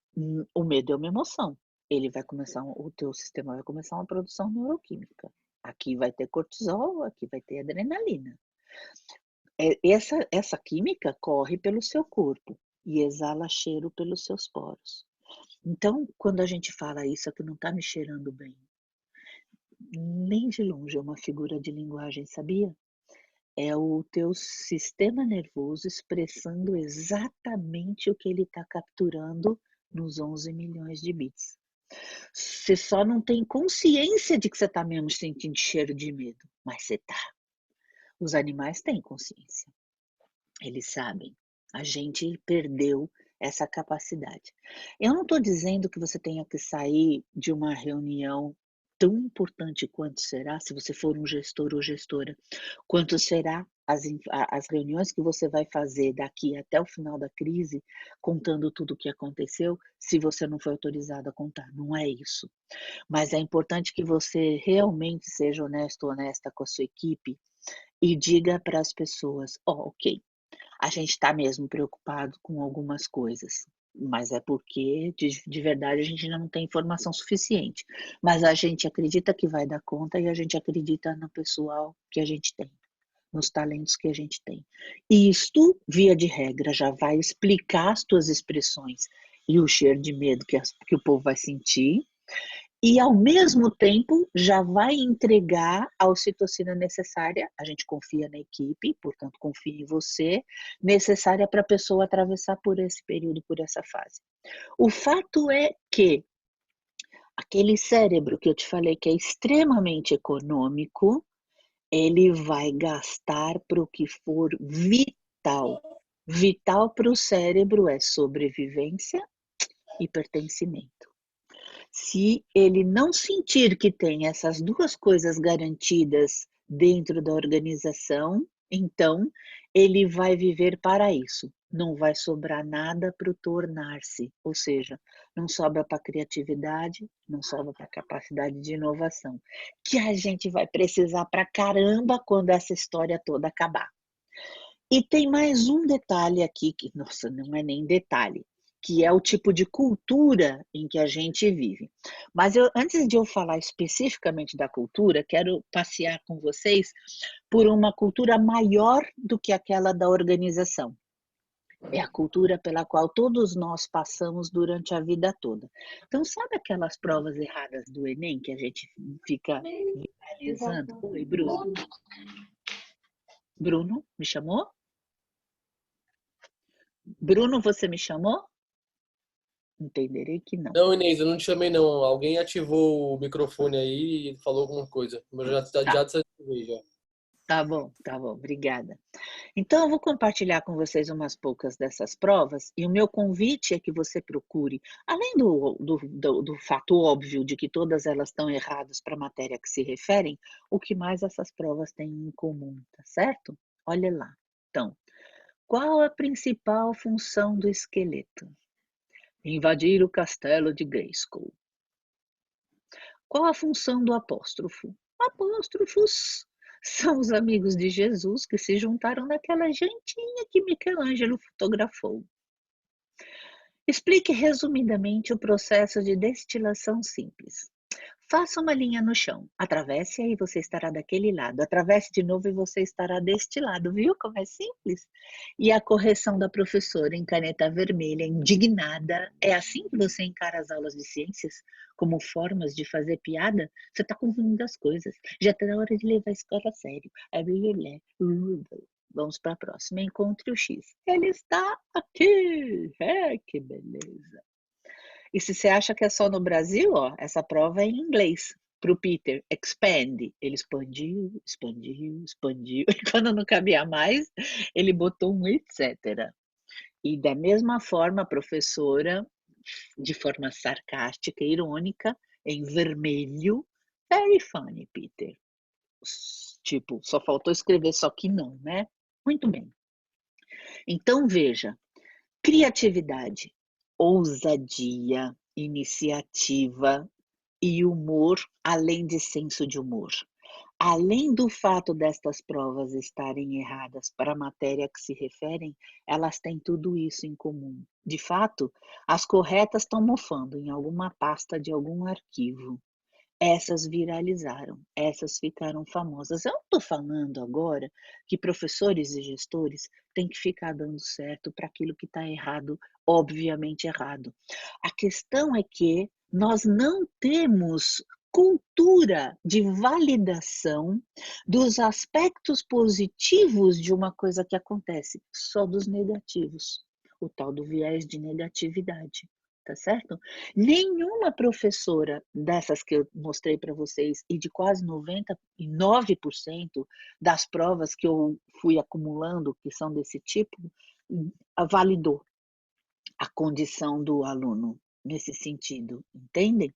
o medo é uma emoção. Ele vai começar, o teu sistema vai começar uma produção neuroquímica. Aqui vai ter cortisol, aqui vai ter adrenalina. Essa química corre pelo seu corpo e exala cheiro pelos seus poros. Então, quando a gente fala isso aqui não está me cheirando bem, nem de longe é uma figura de linguagem, sabia? É o teu sistema nervoso expressando exatamente o que ele está capturando nos 11 milhões de bits. Você só não tem consciência de que você está mesmo sentindo cheiro de medo, mas você está. Os animais têm consciência, eles sabem. A gente perdeu essa capacidade. Eu não estou dizendo que você tenha que sair de uma reunião tão importante quanto será, se você for um gestor ou gestora, quanto será as reuniões que você vai fazer daqui até o final da crise, contando tudo o que aconteceu, se você não foi autorizado a contar. Não é isso. Mas é importante que você realmente seja honesto ou honesta com a sua equipe e diga para as pessoas, ok, a gente está mesmo preocupado com algumas coisas. mas é porque de verdade a gente ainda não tem informação suficiente. Mas a gente acredita que vai dar conta e a gente acredita no pessoal que a gente tem, nos talentos que a gente tem. Isto, via de regra, já vai explicar as tuas expressões e o cheiro de medo que o povo vai sentir, e ao mesmo tempo já vai entregar a ocitocina necessária, a gente confia na equipe, portanto confia em você, necessária para a pessoa atravessar por esse período, por essa fase. O fato é que aquele cérebro que eu te falei que é extremamente econômico, ele vai gastar para o que for vital. Vital para o cérebro é sobrevivência e pertencimento. Se ele não sentir que tem essas duas coisas garantidas dentro da organização, então ele vai viver para isso. Não vai sobrar nada para o tornar-se, ou seja, não sobra para a criatividade, não sobra para a capacidade de inovação, que a gente vai precisar para caramba quando essa história toda acabar. E tem mais um detalhe aqui, que, nossa, não é nem detalhe, que é o tipo de cultura em que a gente vive. Mas antes de eu falar especificamente da cultura, quero passear com vocês por uma cultura maior do que aquela da organização. É a cultura pela qual todos nós passamos durante a vida toda. Então, sabe aquelas provas erradas do Enem que a gente fica viralizando? Oi, Bruno. Bruno, me chamou? Bruno, você me chamou? Entenderei que não. Não, Inês, eu não te chamei não. Alguém ativou o microfone aí e falou alguma coisa. Mas já desativei já. Tá bom, obrigada. Então, eu vou compartilhar com vocês umas poucas dessas provas, e o meu convite é que você procure, além do fato óbvio de que todas elas estão erradas para a matéria que se referem, o que mais essas provas têm em comum, tá certo? Olha lá. Então, qual a principal função do esqueleto? Invadir o castelo de Grayskull. Qual a função do apóstrofo? Apóstrofos são os amigos de Jesus que se juntaram naquela jantinha que Michelangelo fotografou. Explique resumidamente o processo de destilação simples. Faça uma linha no chão, atravesse e você estará daquele lado, atravesse de novo e você estará deste lado, viu como é simples? E a correção da professora em caneta vermelha, indignada, é assim que você encara as aulas de ciências? Como formas de fazer piada? Você está confundindo as coisas, já está na hora de levar a escola a sério. Vamos para a próxima, encontre o X. Ele está aqui, que beleza. E se você acha que é só no Brasil, ó, essa prova é em inglês. Para o Peter, expand. Ele expandiu, expandiu, expandiu. E quando não cabia mais, ele botou um etc. E da mesma forma, a professora, de forma sarcástica e irônica, em vermelho, very funny, Peter. Tipo, só faltou escrever só que não, né? Muito bem. Então, veja, criatividade, ousadia, iniciativa e humor, além de senso de humor. Além do fato destas provas estarem erradas para a matéria que se referem, elas têm tudo isso em comum. De fato, as corretas estão mofando em alguma pasta de algum arquivo. Essas viralizaram, essas ficaram famosas. Eu estou falando agora que professores e gestores têm que ficar dando certo para aquilo que está errado, obviamente errado. A questão é que nós não temos cultura de validação dos aspectos positivos de uma coisa que acontece, só dos negativos, o tal do viés de negatividade. Tá certo? Nenhuma professora dessas que eu mostrei para vocês e de quase 99% das provas que eu fui acumulando, que são desse tipo, validou a condição do aluno nesse sentido, entendem?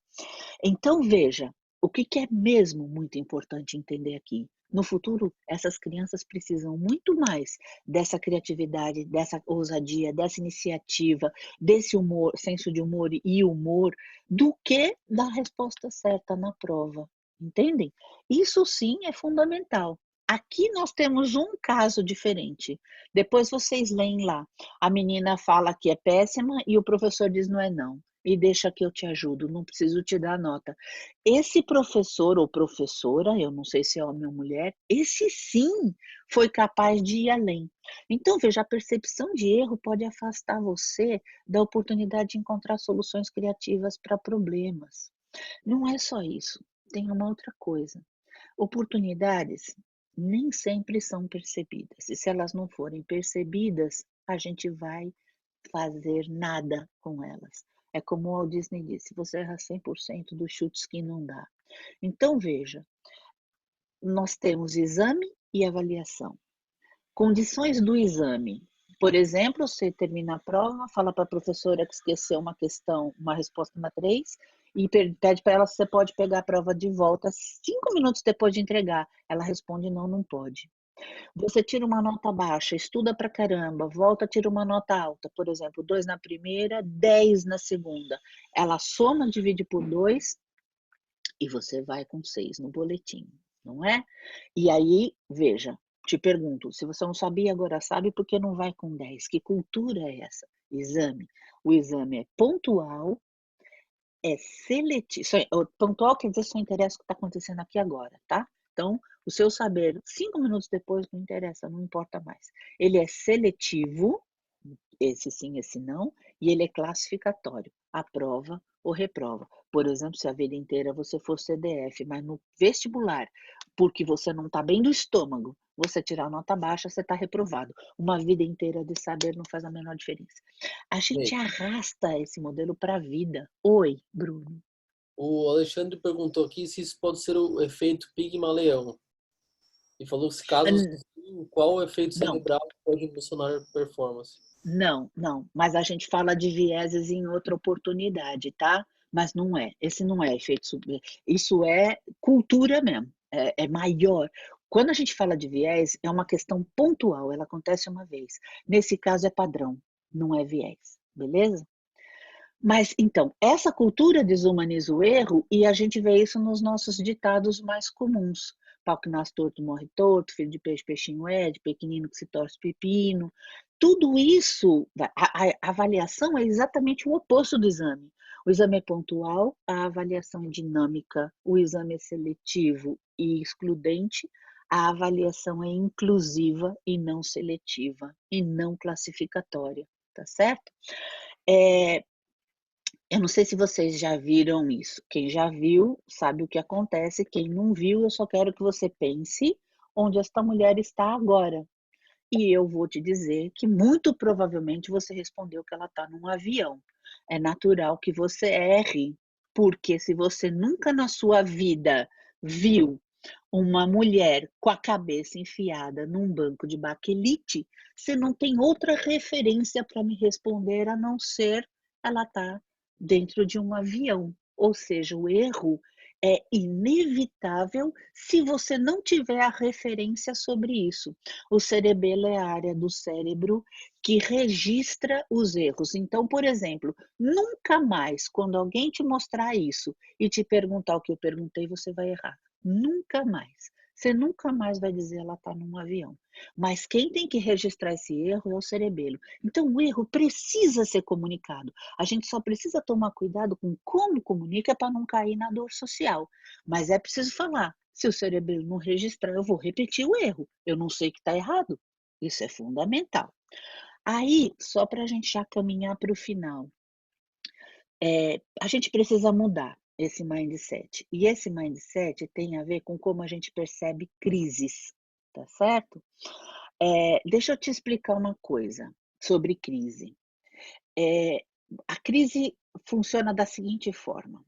Então, veja, o que é mesmo muito importante entender aqui? No futuro, essas crianças precisam muito mais dessa criatividade, dessa ousadia, dessa iniciativa, desse humor, senso de humor e humor, do que da resposta certa na prova, entendem? Isso sim é fundamental. Aqui nós temos um caso diferente. Depois vocês leem lá. A menina fala que é péssima e o professor diz não é não. E deixa que eu te ajudo, não preciso te dar nota. Esse professor ou professora, eu não sei se é homem ou mulher, esse sim foi capaz de ir além. Então, veja, a percepção de erro pode afastar você da oportunidade de encontrar soluções criativas para problemas. Não é só isso, tem uma outra coisa. Oportunidades nem sempre são percebidas. E se elas não forem percebidas, a gente vai fazer nada com elas. É como o Walt Disney disse, você erra 100% dos chutes que não dá. Então, veja, nós temos exame e avaliação. Condições do exame. Por exemplo, você termina a prova, fala para a professora que esqueceu uma questão, uma resposta na 3, e pede para ela se você pode pegar a prova de volta 5 minutos depois de entregar. Ela responde não, não pode. Você tira uma nota baixa, estuda pra caramba, volta, tira uma nota alta. Por exemplo, 2 na primeira, 10 na segunda. Ela soma, divide por 2 e você vai com 6 no boletim, não é? E aí, veja, te pergunto, se você não sabia, agora sabe, por que não vai com 10? Que cultura é essa? Exame. O exame é pontual, é seletivo. Pontual quer dizer só interessa o que está acontecendo aqui agora, tá? Então, o seu saber, 5 minutos depois, não interessa, não importa mais. Ele é seletivo, esse sim, esse não, e ele é classificatório, aprova ou reprova. Por exemplo, se a vida inteira você for CDF, mas no vestibular, porque você não está bem do estômago, você tirar nota baixa, você está reprovado. Uma vida inteira de saber não faz a menor diferença. A gente arrasta esse modelo para a vida. Oi, Bruno. O Alexandre perguntou aqui se isso pode ser o efeito Pigmalion. E falou que caso sim, qual o efeito Não, cerebral pode impulsionar performance? não. Mas a gente fala de vieses em outra oportunidade, tá? Mas não é. Esse não é efeito sub. Isso é cultura mesmo. É maior. Quando a gente fala de viés, é uma questão pontual, ela acontece uma vez. Nesse caso é padrão, não é viés, beleza? Mas então, essa cultura desumaniza o erro e a gente vê isso nos nossos ditados mais comuns. Pau que nasce torto morre torto, filho de peixe, peixinho é, de pequenino que se torce pepino. Tudo isso, a avaliação é exatamente o oposto do exame. O exame é pontual, a avaliação é dinâmica, o exame é seletivo e excludente, a avaliação é inclusiva e não seletiva, e não classificatória, tá certo? Eu não sei se vocês já viram isso. Quem já viu sabe o que acontece. Quem não viu, eu só quero que você pense onde esta mulher está agora. E eu vou te dizer que muito provavelmente você respondeu que ela está num avião. É natural que você erre, porque se você nunca na sua vida viu uma mulher com a cabeça enfiada num banco de baquelite, você não tem outra referência para me responder a não ser ela está dentro de um avião. Ou seja, o erro é inevitável se você não tiver a referência sobre isso. O cerebelo é a área do cérebro que registra os erros. Então, por exemplo, nunca mais, quando alguém te mostrar isso e te perguntar o que eu perguntei, você vai errar. Nunca mais. Você nunca mais vai dizer ela está num avião. Mas quem tem que registrar esse erro é o cerebelo. Então, o erro precisa ser comunicado. A gente só precisa tomar cuidado com como comunica para não cair na dor social. Mas é preciso falar. Se o cerebelo não registrar, eu vou repetir o erro. Eu não sei que está errado. Isso é fundamental. Aí, só para a gente já caminhar para o final, a gente precisa mudar esse mindset. E esse mindset tem a ver com como a gente percebe crises, tá certo? Deixa eu te explicar uma coisa sobre crise. A crise funciona da seguinte forma: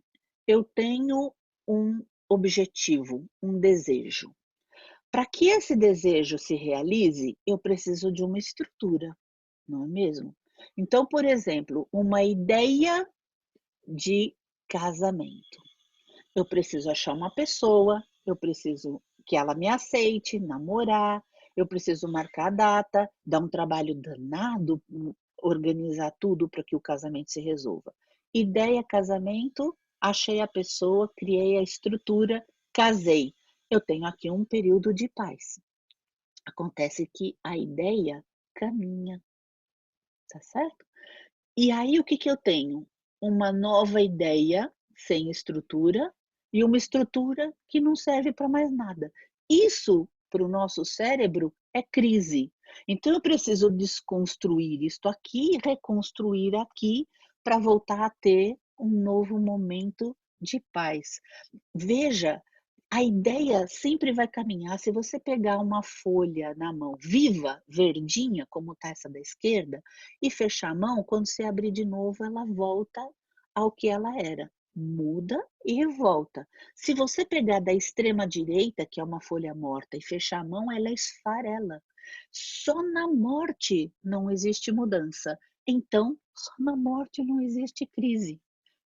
eu tenho um objetivo, um desejo. Para que esse desejo se realize, eu preciso de uma estrutura, não é mesmo? Então, por exemplo, uma ideia de casamento. Eu preciso achar uma pessoa, eu preciso que ela me aceite, namorar, eu preciso marcar a data, dar um trabalho danado, organizar tudo para que o casamento se resolva. Ideia casamento, achei a pessoa, criei a estrutura, casei. Eu tenho aqui um período de paz. Acontece que a ideia caminha, tá certo? E aí o que que eu tenho? Uma nova ideia sem estrutura e uma estrutura que não serve para mais nada. Isso para o nosso cérebro é crise. Então eu preciso desconstruir isto aqui e reconstruir aqui para voltar a ter um novo momento de paz. Veja, a ideia sempre vai caminhar. Se você pegar uma folha na mão viva, verdinha, como está essa da esquerda, e fechar a mão, quando você abrir de novo, ela volta ao que ela era. Muda e volta. Se você pegar da extrema direita, que é uma folha morta, e fechar a mão, ela esfarela. Só na morte não existe mudança. Então, só na morte não existe crise.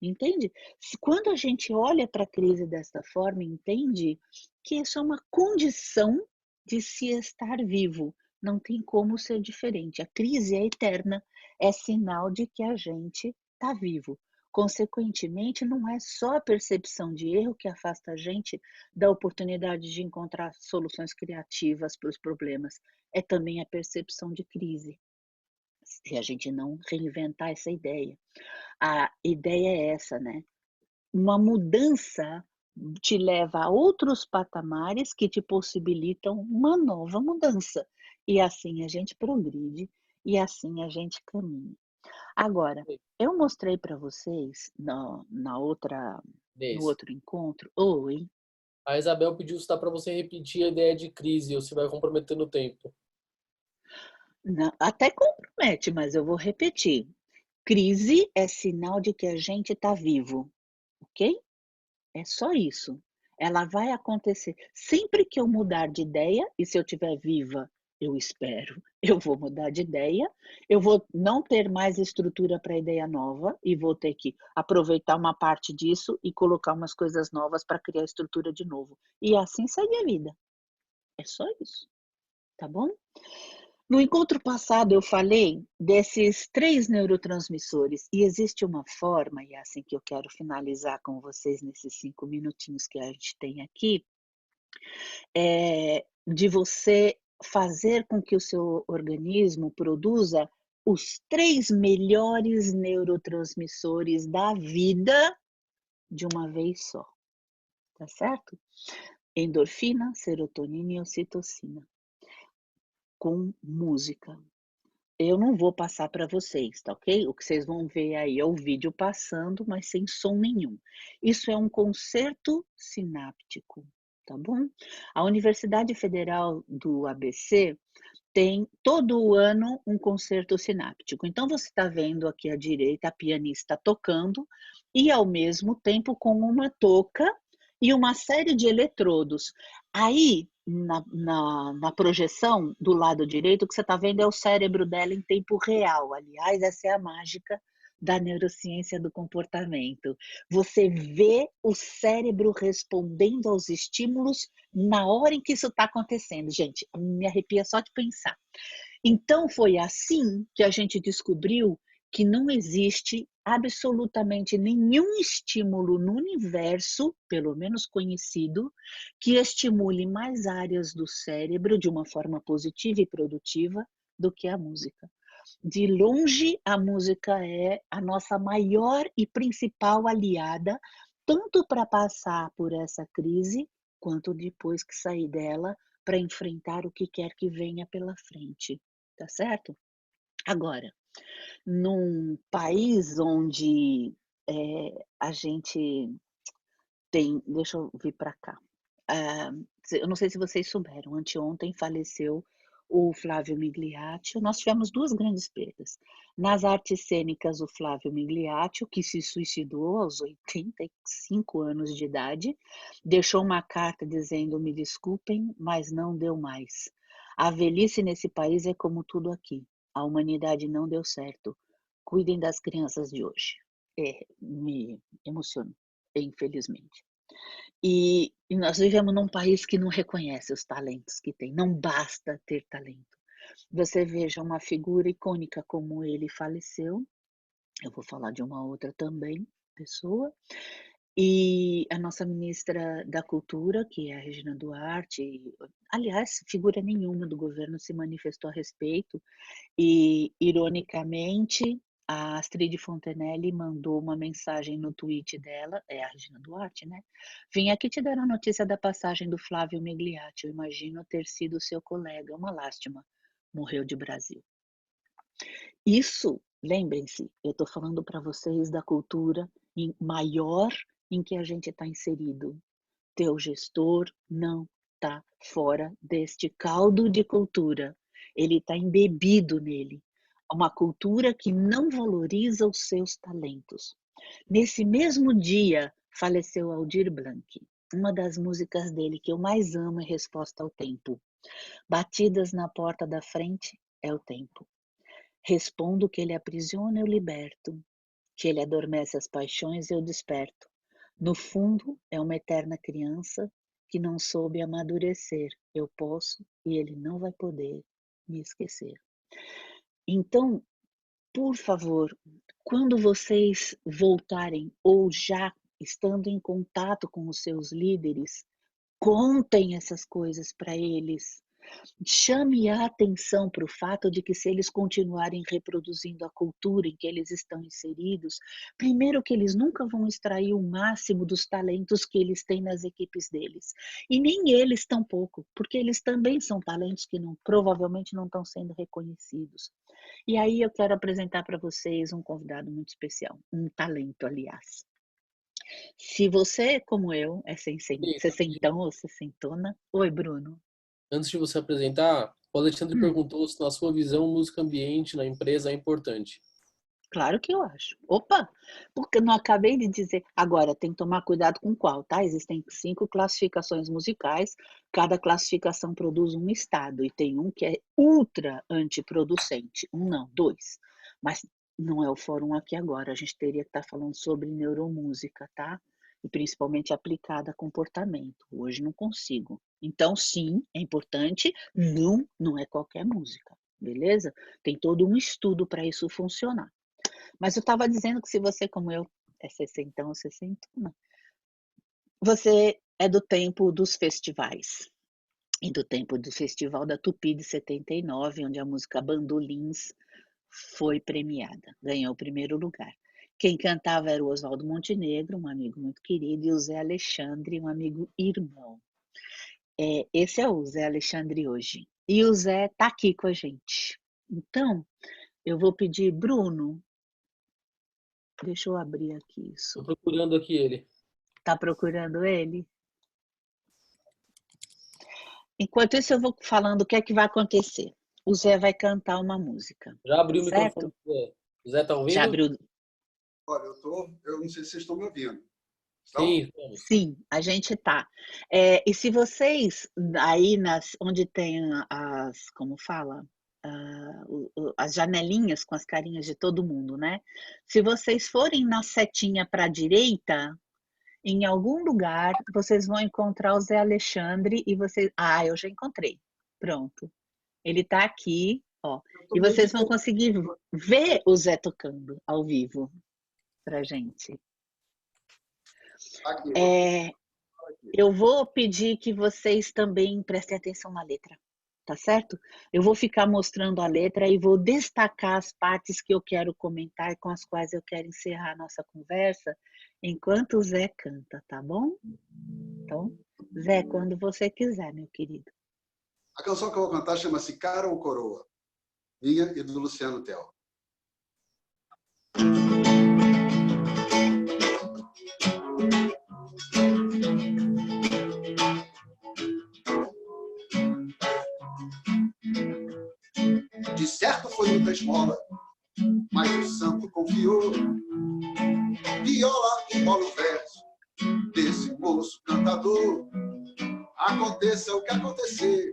Entende? Quando a gente olha para a crise desta forma, entende que isso é uma condição de se estar vivo. Não tem como ser diferente. A crise é eterna, é sinal de que a gente está vivo. Consequentemente, não é só a percepção de erro que afasta a gente da oportunidade de encontrar soluções criativas para os problemas, é também a percepção de crise. Se a gente não reinventar essa ideia. A ideia é essa, né? Uma mudança te leva a outros patamares que te possibilitam uma nova mudança. E assim a gente progride e assim a gente caminha. Agora, eu mostrei para vocês no Desse. outro encontro. Oi. A Isabel pediu para você repetir a ideia de crise, ou você vai comprometendo o tempo. Até compromete, mas eu vou repetir. Crise é sinal de que a gente está vivo, ok? É só isso. Ela vai acontecer. Sempre que eu mudar de ideia, e se eu estiver viva, eu espero, eu vou mudar de ideia, eu vou não ter mais estrutura para ideia nova e vou ter que aproveitar uma parte disso e colocar umas coisas novas para criar estrutura de novo. E assim segue a vida. É só isso, tá bom? No encontro passado eu falei desses 3 neurotransmissores e existe uma forma, e é assim que eu quero finalizar com vocês nesses 5 minutinhos que a gente tem aqui, de você fazer com que o seu organismo produza os 3 melhores neurotransmissores da vida de uma vez só, tá certo? Endorfina, serotonina e ocitocina, com música. Eu não vou passar para vocês, tá ok? O que vocês vão ver aí é o vídeo passando, mas sem som nenhum. Isso é um concerto sináptico, tá bom? A Universidade Federal do ABC tem todo ano um concerto sináptico. Então você está vendo aqui à direita a pianista tocando e ao mesmo tempo com uma touca e uma série de eletrodos. Aí na projeção do lado direito, o que você está vendo é o cérebro dela em tempo real. Aliás, essa é a mágica da neurociência do comportamento. Você vê o cérebro respondendo aos estímulos na hora em que isso está acontecendo. Gente, me arrepia só de pensar. Então, foi assim que a gente descobriu que não existe absolutamente nenhum estímulo no universo, pelo menos conhecido, que estimule mais áreas do cérebro de uma forma positiva e produtiva do que a música. De longe, a música é a nossa maior e principal aliada, tanto para passar por essa crise, quanto depois que sair dela, para enfrentar o que quer que venha pela frente, tá certo? Agora, num país onde a gente tem. Deixa eu vir para cá. Eu não sei se vocês souberam, anteontem faleceu o Flávio Migliaccio. Nós tivemos 2 grandes perdas. Nas artes cênicas, o Flávio Migliaccio, que se suicidou aos 85 anos de idade, deixou uma carta dizendo: me desculpem, mas não deu mais. A velhice nesse país é como tudo aqui. A humanidade não deu certo. Cuidem das crianças de hoje. Me emociono, infelizmente. E nós vivemos num país que não reconhece os talentos que tem, não basta ter talento. Você veja uma figura icônica como ele faleceu, eu vou falar de uma outra também, pessoa, E a nossa ministra da Cultura, que é a Regina Duarte, aliás, figura nenhuma do governo se manifestou a respeito, e, ironicamente, a Astrid Fontenelle mandou uma mensagem no tweet dela, é a Regina Duarte, né? Vim aqui te dar a notícia da passagem do Flávio Migliatti, eu imagino ter sido seu colega, uma lástima, morreu de Brasil. Isso, lembrem-se, eu estou falando para vocês da cultura maior em que a gente está inserido. Teu gestor não está fora deste caldo de cultura. Ele está embebido nele. Uma cultura que não valoriza os seus talentos. Nesse mesmo dia, faleceu Aldir Blanc. Uma das músicas dele que eu mais amo é Resposta ao Tempo. Batidas na porta da frente é o tempo. Respondo que ele aprisiona, eu liberto. Que ele adormece as paixões, eu desperto. No fundo, é uma eterna criança que não soube amadurecer. Eu posso e ele não vai poder me esquecer. Então, por favor, quando vocês voltarem ou já estando em contato com os seus líderes, contem essas coisas para eles. Chame a atenção para o fato de que se eles continuarem reproduzindo a cultura em que eles estão inseridos, primeiro que eles nunca vão extrair o máximo dos talentos que eles têm nas equipes deles. E nem eles tampouco, porque eles também são talentos que provavelmente não estão sendo reconhecidos. E aí eu quero apresentar para vocês um convidado muito especial, um talento, aliás. Se você, como eu, é sessentão ou sessentona... Oi, Bruno. Antes de você apresentar, o Alexandre perguntou se, na sua visão, música ambiente na empresa é importante. Claro que eu acho. Opa! Porque eu não acabei de dizer. Agora, tem que tomar cuidado com qual, tá? Existem 5 classificações musicais, cada classificação produz um estado, e tem um que é ultra antiproducente. Um não, 2. Mas não é o fórum aqui agora, a gente teria que estar falando sobre neuromúsica, tá? E principalmente aplicada a comportamento. Hoje não consigo. Então, sim, é importante, não é qualquer música, beleza? Tem todo um estudo para isso funcionar. Mas eu estava dizendo que se você, como eu, é sessentão ou sessentona, você é do tempo dos festivais. E do tempo do Festival da Tupi de 79, onde a música Bandolins foi premiada, ganhou o primeiro lugar. Quem cantava era o Oswaldo Montenegro, um amigo muito querido, e o Zé Alexandre, um amigo irmão. Esse é o Zé Alexandre hoje. E o Zé está aqui com a gente. Então, eu vou pedir, Bruno, deixa eu abrir aqui isso. Estou procurando aqui ele. Está procurando ele? Enquanto isso, eu vou falando o que é que vai acontecer. O Zé vai cantar uma música. Já abriu certo? O microfone do Zé. O Zé está ouvindo? Já abriu. Olha, eu não sei se vocês estão me ouvindo. Sim, sim, a gente tá. E se vocês, aí onde tem como fala? As janelinhas com as carinhas de todo mundo, né? Se vocês forem na setinha para a direita, em algum lugar, vocês vão encontrar o Zé Alexandre e vocês... Ah, eu já encontrei. Pronto. Ele tá aqui, ó. E vocês vão conseguir ver o Zé tocando ao vivo pra gente. Eu vou pedir que vocês também prestem atenção na letra, tá certo? Eu vou ficar mostrando a letra e vou destacar as partes que eu quero comentar e com as quais eu quero encerrar a nossa conversa enquanto o Zé canta, tá bom? Então, Zé, quando você quiser, meu querido. A canção que eu vou cantar chama-se Cara ou Coroa, minha e do Luciano Tel. De certo foi muita esmola, mas o santo confiou. Viola embola o verso desse moço cantador. Aconteça o que acontecer,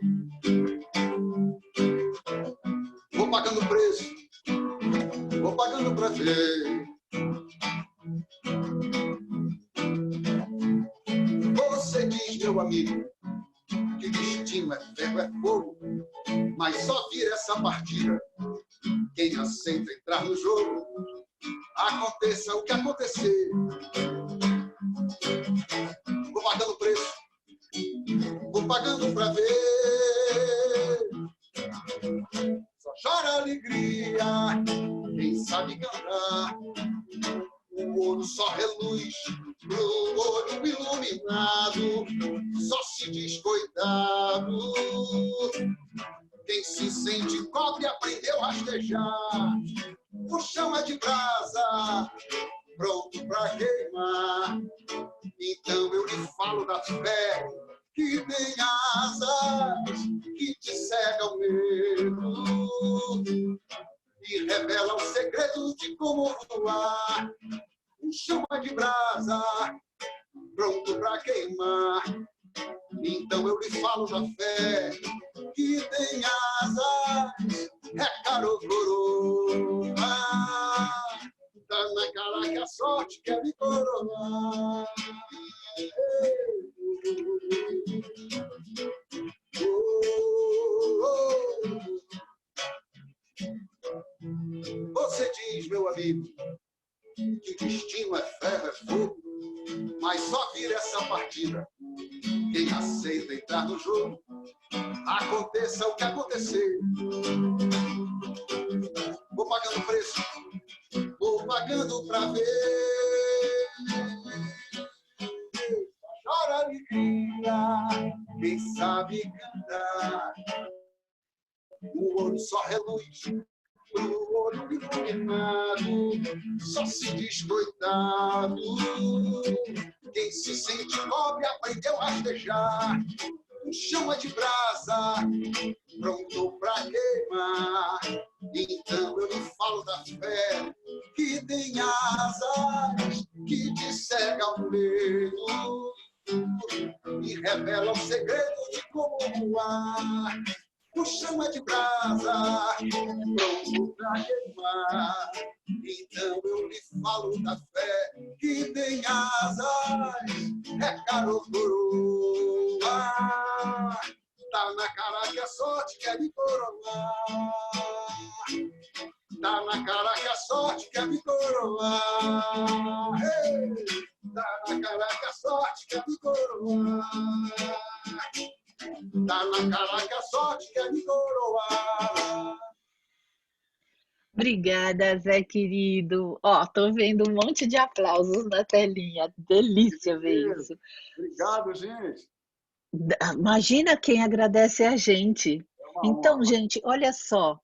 vou pagando preço, vou pagando pra ver. Você diz, meu amigo, que destino é ferro, é fogo, mas só vira essa partida quem aceita entrar no jogo. Aconteça o que acontecer, Vou pagando pra ver. Só chora alegria quem sabe cantar. O ouro só reluz pro olho iluminado. Só se diz coitado quem se sente cobre aprendeu a rastejar. O chão é de brasa, pronto pra queimar. Então eu lhe falo da fé que tem asas, que te cega o medo e revela o segredo de como voar. O chão é de brasa, pronto pra queimar. Então eu lhe falo da fé que tem asas, é caro coroa. Tá na cara que a sorte quer me coroar. Você diz, meu amigo, que destino é ferro, é fogo, mas só vira essa partida quem aceita entrar no jogo, aconteça o que acontecer. Vou pagando preço, vou pagando pra ver. Chora alegria quem sabe cantar. O ouro só reluz pro olho iluminado. Só se diz coitado quem se sente pobre aprendeu a rastejar. O chão é de brasa, pronto pra queimar. Então eu lhe falo da fé que tem asas, que te cega o medo e revela o segredo de como voar. O chão é de brasa, pronto pra queimar. Então eu lhe falo da fé que tem asas, é caro coroa. Tá na cara que a sorte quer me coroar. Tá na cara que a sorte quer me coroar. Hey! Tá na cara que a sorte quer me coroar. Tá na cara que a sorte quer me coroar. Obrigada, Zé querido. Ó, tô vendo um monte de aplausos na telinha. Delícia ver isso. Obrigado, gente. Imagina quem agradece a gente. Então, gente, olha só.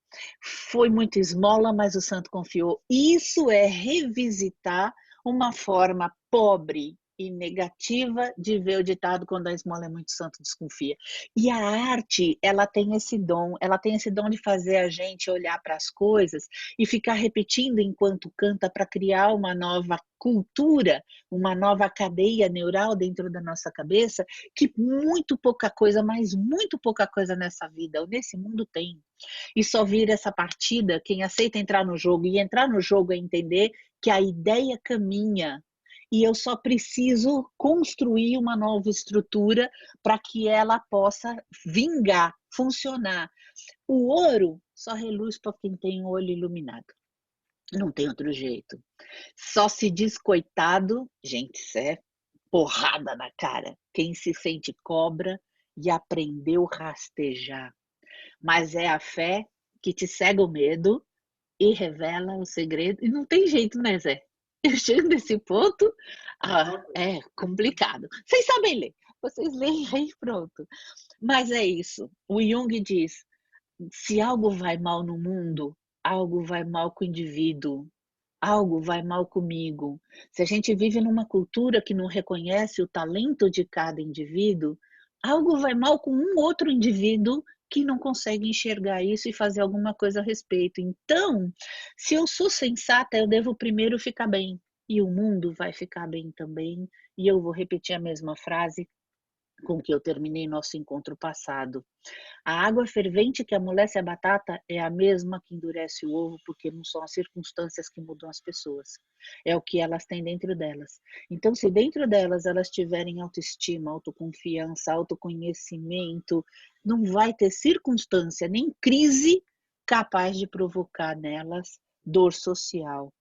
Foi muito esmola, mas o santo confiou. Isso é revisitar uma forma pobre e negativa de ver o ditado: quando a esmola é muito, santo desconfia. E a arte, ela tem esse dom de fazer a gente olhar para as coisas e ficar repetindo enquanto canta para criar uma nova cultura, uma nova cadeia neural dentro da nossa cabeça, que muito pouca coisa, mas muito pouca coisa nessa vida ou nesse mundo tem. E só vira essa partida quem aceita entrar no jogo, e entrar no jogo é entender que a ideia caminha e eu só preciso construir uma nova estrutura para que ela possa vingar, funcionar. O ouro só reluz para quem tem o olho iluminado. Não tem outro jeito. Só se diz coitado, gente, isso é porrada na cara. Quem se sente cobra e aprendeu a rastejar. Mas é a fé que te cega o medo e revela o segredo. E não tem jeito, né, Zé? Eu chego nesse ponto, é complicado. Vocês sabem ler, vocês leem aí, pronto. Mas é isso. O Jung diz: se algo vai mal no mundo, algo vai mal com o indivíduo, algo vai mal comigo. Se a gente vive numa cultura que não reconhece o talento de cada indivíduo, algo vai mal com um outro indivíduo que não consegue enxergar isso e fazer alguma coisa a respeito. Então, se eu sou sensata, eu devo primeiro ficar bem. E o mundo vai ficar bem também. E eu vou repetir a mesma frase com que eu terminei nosso encontro passado. A água fervente que amolece a batata é a mesma que endurece o ovo, porque não são as circunstâncias que mudam as pessoas. É o que elas têm dentro delas. Então, se dentro delas elas tiverem autoestima, autoconfiança, autoconhecimento, não vai ter circunstância nem crise capaz de provocar nelas dor social.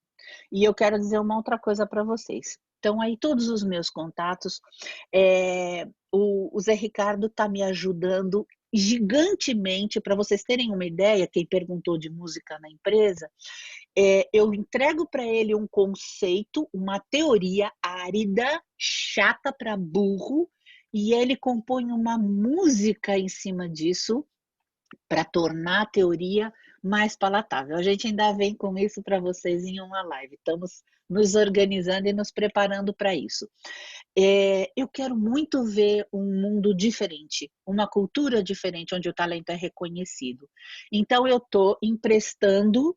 E eu quero dizer uma outra coisa para vocês. Estão aí todos os meus contatos. O Zé Ricardo está me ajudando gigantemente. Para vocês terem uma ideia, quem perguntou de música na empresa, eu entrego para ele um conceito, uma teoria árida, chata para burro, e ele compõe uma música em cima disso para tornar a teoria mais palatável. A gente ainda vem com isso para vocês em uma live. Estamos nos organizando e nos preparando para isso. Eu quero muito ver um mundo diferente, uma cultura diferente, onde o talento é reconhecido. Então, eu estou emprestando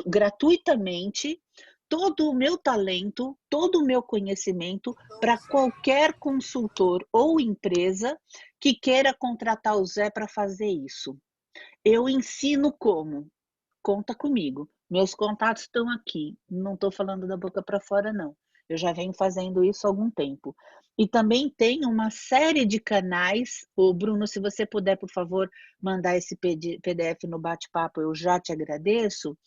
gratuitamente todo o meu talento, todo o meu conhecimento para qualquer consultor ou empresa que queira contratar o Zé para fazer isso. Eu ensino como. Conta comigo. Meus contatos estão aqui. Não estou falando da boca para fora, não. Eu já venho fazendo isso há algum tempo. E também tem uma série de canais. Ô, Bruno, se você puder, por favor, mandar esse PDF no bate-papo, eu já te agradeço.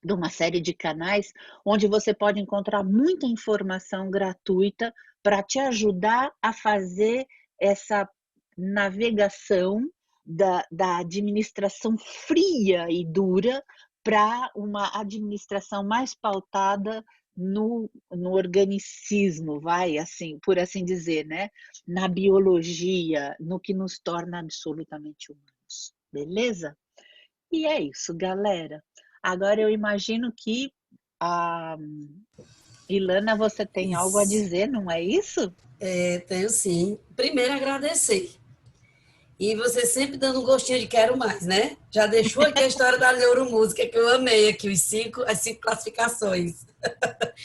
De uma série de canais onde você pode encontrar muita informação gratuita para te ajudar a fazer essa navegação da administração fria e dura para uma administração mais pautada no organicismo, assim, por assim dizer, né? Na biologia, no que nos torna absolutamente humanos. Beleza? E é isso, galera. Agora eu imagino que Ilana, você tem algo a dizer, não é isso? Tenho sim. Primeiro, agradecer. E você sempre dando um gostinho de quero mais, né? Já deixou aqui a história da neuromúsica, que eu amei aqui, as 5 classificações.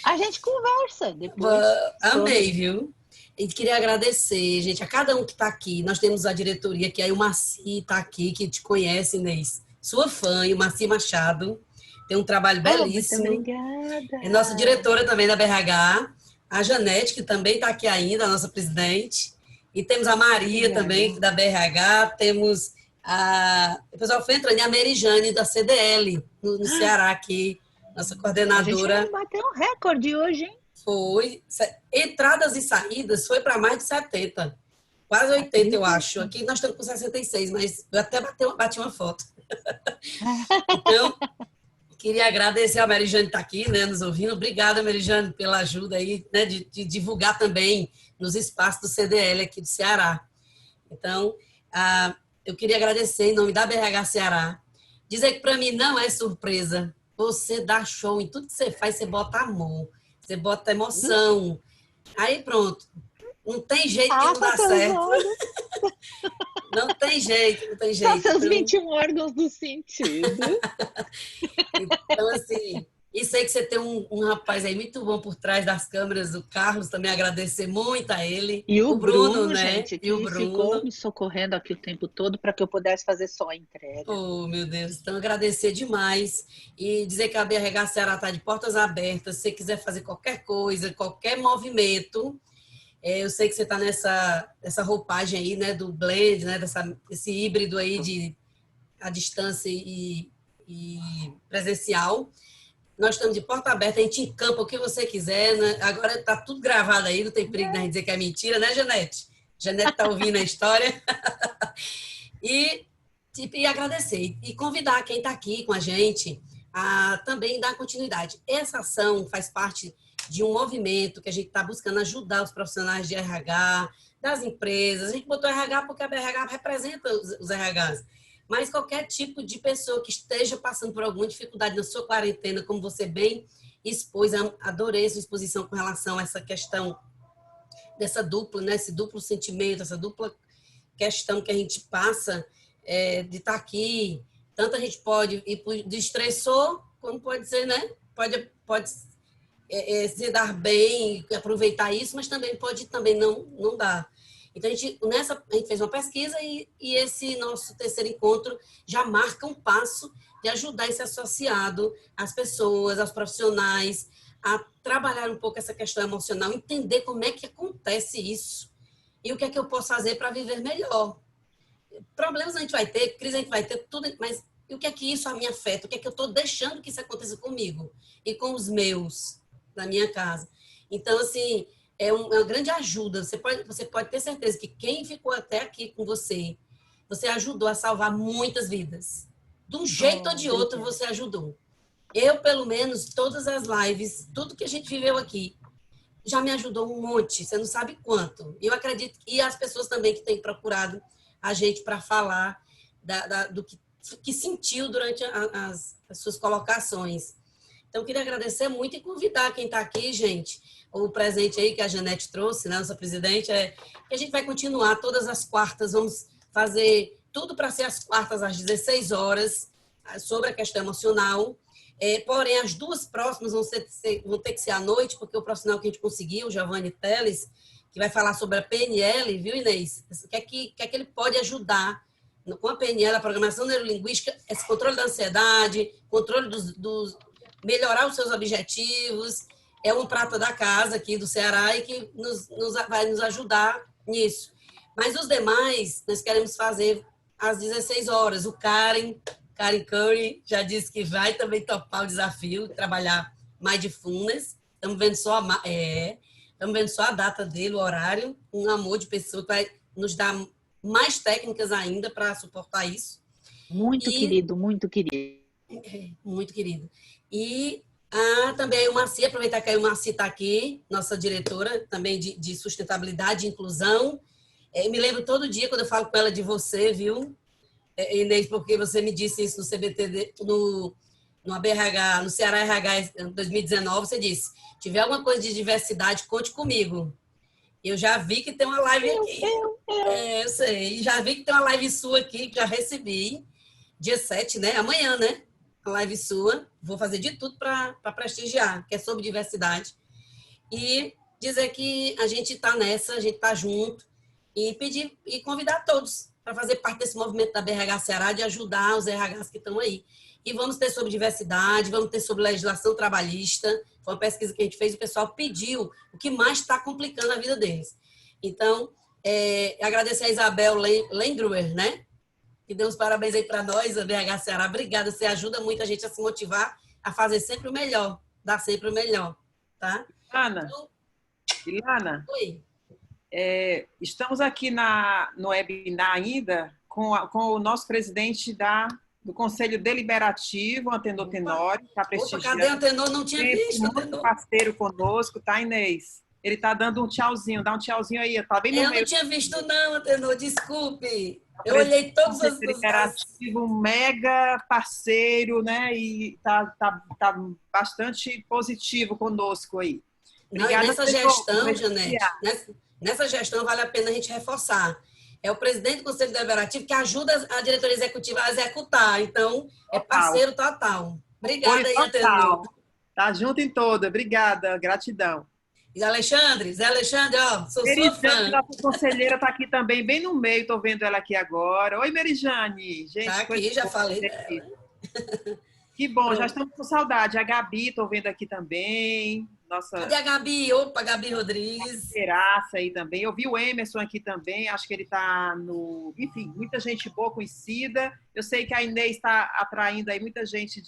A gente conversa depois. Amei, viu? E queria agradecer, gente, a cada um que está aqui. Nós temos a diretoria, que aí o Marci está aqui, que te conhece, Inês. Sua fã, e o Marci Machado. Tem um trabalho belíssimo. Muito obrigada. É nossa diretora também da BRH. A Janete, que também está aqui ainda, a nossa presidente. E temos a Maria também, da BRH. Temos o pessoal foi entrando, e a Merijane, da CDL, no Ceará aqui. Nossa coordenadora. A gente vai bater um recorde hoje, hein? Foi. Entradas e saídas foi para mais de 70. Quase 80, eu acho. Aqui nós estamos com 66, mas eu até bati uma foto. Então, queria agradecer a Merijane estar aqui, né, nos ouvindo. Obrigada, Merijane, pela ajuda aí, né, de divulgar também nos espaços do CDL aqui do Ceará. Então, eu queria agradecer em nome da BRH Ceará. Dizer que para mim não é surpresa. Você dá show em tudo que você faz, você bota amor, você bota emoção. Aí pronto. Não tem jeito que não dá certo. Não tem jeito, não tem jeito. São seus 21 órgãos do sentido. Então, assim, e sei que você tem um rapaz aí muito bom por trás das câmeras, o Carlos, também agradecer muito a ele. E o Bruno, né? Gente, que ficou me socorrendo aqui o tempo todo para que eu pudesse fazer só a entrega. Oh, meu Deus. Então, agradecer demais e dizer que a BRH Ceará está de portas abertas. Se você quiser fazer qualquer coisa, qualquer movimento, eu sei que você está nessa roupagem aí, né, do blend, né, desse híbrido aí de a distância e presencial. Nós estamos de porta aberta, a gente encampa o que você quiser, né? Agora está tudo gravado aí, não tem perigo de dizer que é mentira, né, Janete? Janete está ouvindo a história. E agradecer. E convidar quem está aqui com a gente a também dar continuidade. Essa ação faz parte de um movimento que a gente está buscando ajudar os profissionais de RH, das empresas. A gente botou RH porque a BRH representa os RHs. Mas qualquer tipo de pessoa que esteja passando por alguma dificuldade na sua quarentena, como você bem expôs, adorei sua exposição com relação a essa questão dessa dupla, né? Esse duplo sentimento, essa dupla questão que a gente passa de estar aqui. Tanto a gente pode ir de estressor, como pode ser, né? Pode se dar bem, aproveitar isso, mas também pode não dar. Então, a gente fez uma pesquisa e esse nosso terceiro encontro já marca um passo de ajudar esse associado às pessoas, aos profissionais, a trabalhar um pouco essa questão emocional, entender como é que acontece isso e o que é que eu posso fazer para viver melhor. Problemas a gente vai ter, crise a gente vai ter, tudo, mas e o que é que isso me afeta? O que é que eu estou deixando que isso aconteça comigo e com os meus? na minha casa. Então, assim, é uma grande ajuda. Você pode ter certeza que quem ficou até aqui com você, você ajudou a salvar muitas vidas. De um jeito ou de outro, você ajudou. Eu, pelo menos, todas as lives, tudo que a gente viveu aqui, já me ajudou um monte, você não sabe quanto. Eu acredito, e as pessoas também que têm procurado a gente para falar do que sentiu durante as suas colocações. Então, eu queria agradecer muito e convidar quem está aqui, gente, o presente aí que a Janete trouxe, né, nossa presidente, que a gente vai continuar todas as quartas, vamos fazer tudo para ser as quartas às 16 horas, sobre a questão emocional. Porém, as duas próximas vão ter que ser à noite, porque o profissional que a gente conseguiu, o Giovanni Teles, que vai falar sobre a PNL, viu, Inês? O que é que ele pode ajudar com a PNL, a programação neurolinguística, esse controle da ansiedade, controle melhorar os seus objetivos. É um prata da casa aqui do Ceará e que vai nos ajudar nisso. Mas os demais, nós queremos fazer às 16 horas. O Karen Curry já disse que vai também topar o desafio, trabalhar Mindfulness. Estamos vendo só a data dele, o horário. Um amor de pessoa que vai nos dar mais técnicas ainda para suportar isso. Muito querido, muito querido. Muito querido. E também o Marci, aproveitar que a Marci está aqui, nossa diretora também de sustentabilidade e inclusão. Me lembro todo dia quando eu falo com ela de você, viu, Inês, porque você me disse isso no CBT, no ABRH, no Ceará RH em 2019, você disse, tiver alguma coisa de diversidade, conte comigo. Eu já vi que tem uma live aqui. Eu sei. Já vi que tem uma live sua aqui, que já recebi. Dia 7, né? Amanhã, né? A live sua. Vou fazer de tudo para prestigiar, que é sobre diversidade. E dizer que a gente está nessa, a gente está junto. E pedir e convidar todos para fazer parte desse movimento da BRH Ceará, de ajudar os RHs que estão aí. E vamos ter sobre diversidade, vamos ter sobre legislação trabalhista. Foi uma pesquisa que a gente fez, o pessoal pediu o que mais está complicando a vida deles. Então, agradecer a Isabel Lendruer, né? Que deu uns parabéns aí para nós, a BRH Ceará. Obrigada, você ajuda muito a gente a se motivar a fazer sempre o melhor, dar sempre o melhor, tá? Ilana, oi. Estamos aqui no webinar ainda com o nosso presidente do Conselho Deliberativo, Antenor Tenório, está prestigiando. Cadê o Antenor? Não tinha visto. Muito parceiro conosco, tá, Inês? Ele está dando um tchauzinho, dá um tchauzinho aí. Tá bem no meio. Eu não tinha visto não, Antenor, desculpe. Eu olhei todos os Deliberativo, mega parceiro, né? E tá bastante positivo conosco aí. Obrigada. Nessa gestão, Janete, nessa gestão vale a pena a gente reforçar. É o presidente do Conselho Deliberativo que ajuda a diretoria executiva a executar. Então, é parceiro total. Obrigada aí, Antenor. Tá junto em toda. Obrigada, gratidão. E Zé Alexandre, ó, sou sua fã. Nossa conselheira está aqui também, bem no meio, estou vendo ela aqui agora. Oi, Merijane. Gente, tá aqui, já falei dela. Que bom, já estamos com saudade. A Gabi, estou vendo aqui também. Nossa... Cadê a Gabi? Opa, Gabi Rodrigues. Parceiraça aí também. Eu vi o Emerson aqui também, acho que ele está no... Enfim, muita gente boa, conhecida. Eu sei que a Inês está atraindo aí muita gente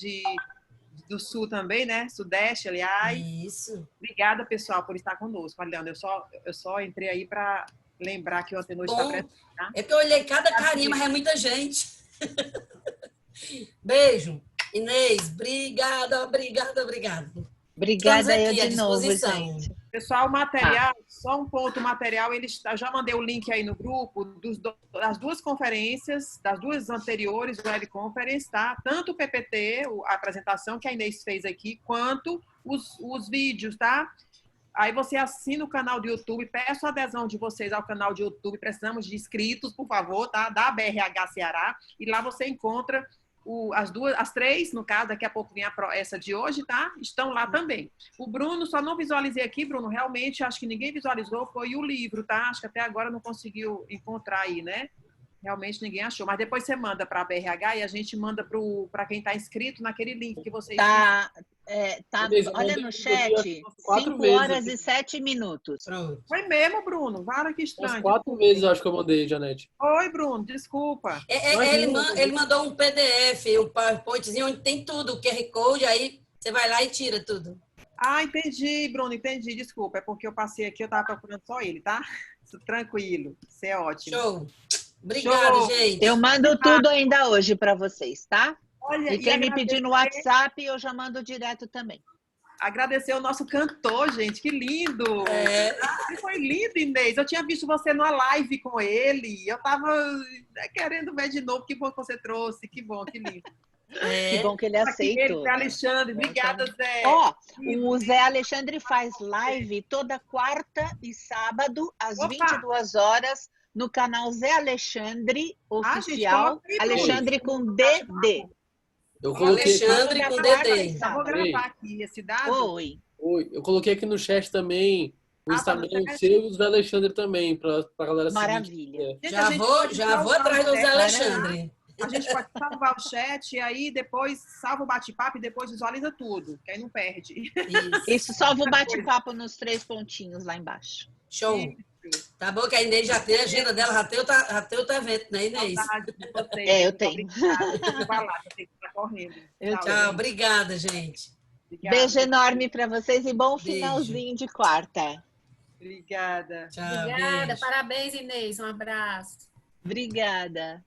do Sul também, né? Sudeste, aliás. Isso. Obrigada, pessoal, por estar conosco. Leandro, eu só entrei aí para lembrar que o Antenor está presente. Tá? É que eu olhei cada carinha, mas é muita gente. Beijo. Inês, obrigada. Obrigada eu de novo, gente. Pessoal, o material, só um ponto, o material, já mandei o link aí no grupo das duas conferências, das duas anteriores, o Web Conference, tá? Tanto o PPT, a apresentação que a Inês fez aqui, quanto os vídeos, tá? Aí você assina o canal do YouTube, peço a adesão de vocês ao canal do YouTube, precisamos de inscritos, por favor, tá? Da BRH Ceará, e lá você encontra as três, no caso, daqui a pouco vem essa de hoje, tá? Estão lá também. O Bruno, só não visualizei aqui, Bruno, realmente, acho que ninguém visualizou, foi o livro, tá? Acho que até agora não conseguiu encontrar aí, né? Realmente ninguém achou. Mas depois você manda para a BRH e a gente manda para quem está inscrito naquele link que vocês... Olha no chat, 5 horas e 7 minutos. Pronto. Foi mesmo, Bruno? Vara, que estranho. 4 vezes eu acho que eu mandei, Janete. Oi, Bruno, desculpa. Ele mandou um PDF, um PowerPointzinho onde tem tudo, o QR Code, aí você vai lá e tira tudo. Ah, entendi, Bruno, entendi. Desculpa, é porque eu passei aqui, eu estava procurando só ele, tá? Tranquilo, isso é ótimo. Show. Obrigada, Show. gente. Eu mando tudo ainda hoje para vocês, tá? Olha, E quem me pedir no agradecer, WhatsApp, eu já mando direto também. agradecer o nosso cantor, gente, que lindo! É, E foi lindo, Inês. Eu tinha visto você numa live com ele. Eu estava querendo ver de novo. Que bom que você trouxe. Que bom, que lindo. Que bom que ele Aqui ele, aceitou. Zé Alexandre. Obrigada, Zé. Ó, o Zé Alexandre faz live toda quarta e sábado, às Opa! 22 horas, no canal Zé Alexandre Ah, gente, Oficial. coloca aí, Alexandre com DD. Eu coloquei aqui, Alexandre com DD. Já vou gravar aqui esse dado. Oi. eu coloquei aqui no chat também o Ah, tá no Instagram chat? seu e os do Alexandre também, pra galera seguir. Maravilha. Gente, Já a gente vou, pode já vou salvar atrás o do Zé chat, Alexandre. A gente pode salvar o chat e aí depois salva o bate-papo e depois visualiza tudo, que aí não perde. Isso, salva o bate-papo nos 3 pontinhos lá embaixo. Show. Isso. Tá bom que a Inês já tem a agenda dela, já tem outro evento, né, Inês? Saudade de vocês. É, eu tenho. Obrigada. Vai lá, eu tenho que estar correndo. Tchau, obrigada, gente. Obrigada. Beijo enorme para vocês e bom Beijo. finalzinho de quarta. Obrigada. Tchau, Obrigada, beijo. parabéns, Inês. Um abraço. Obrigada.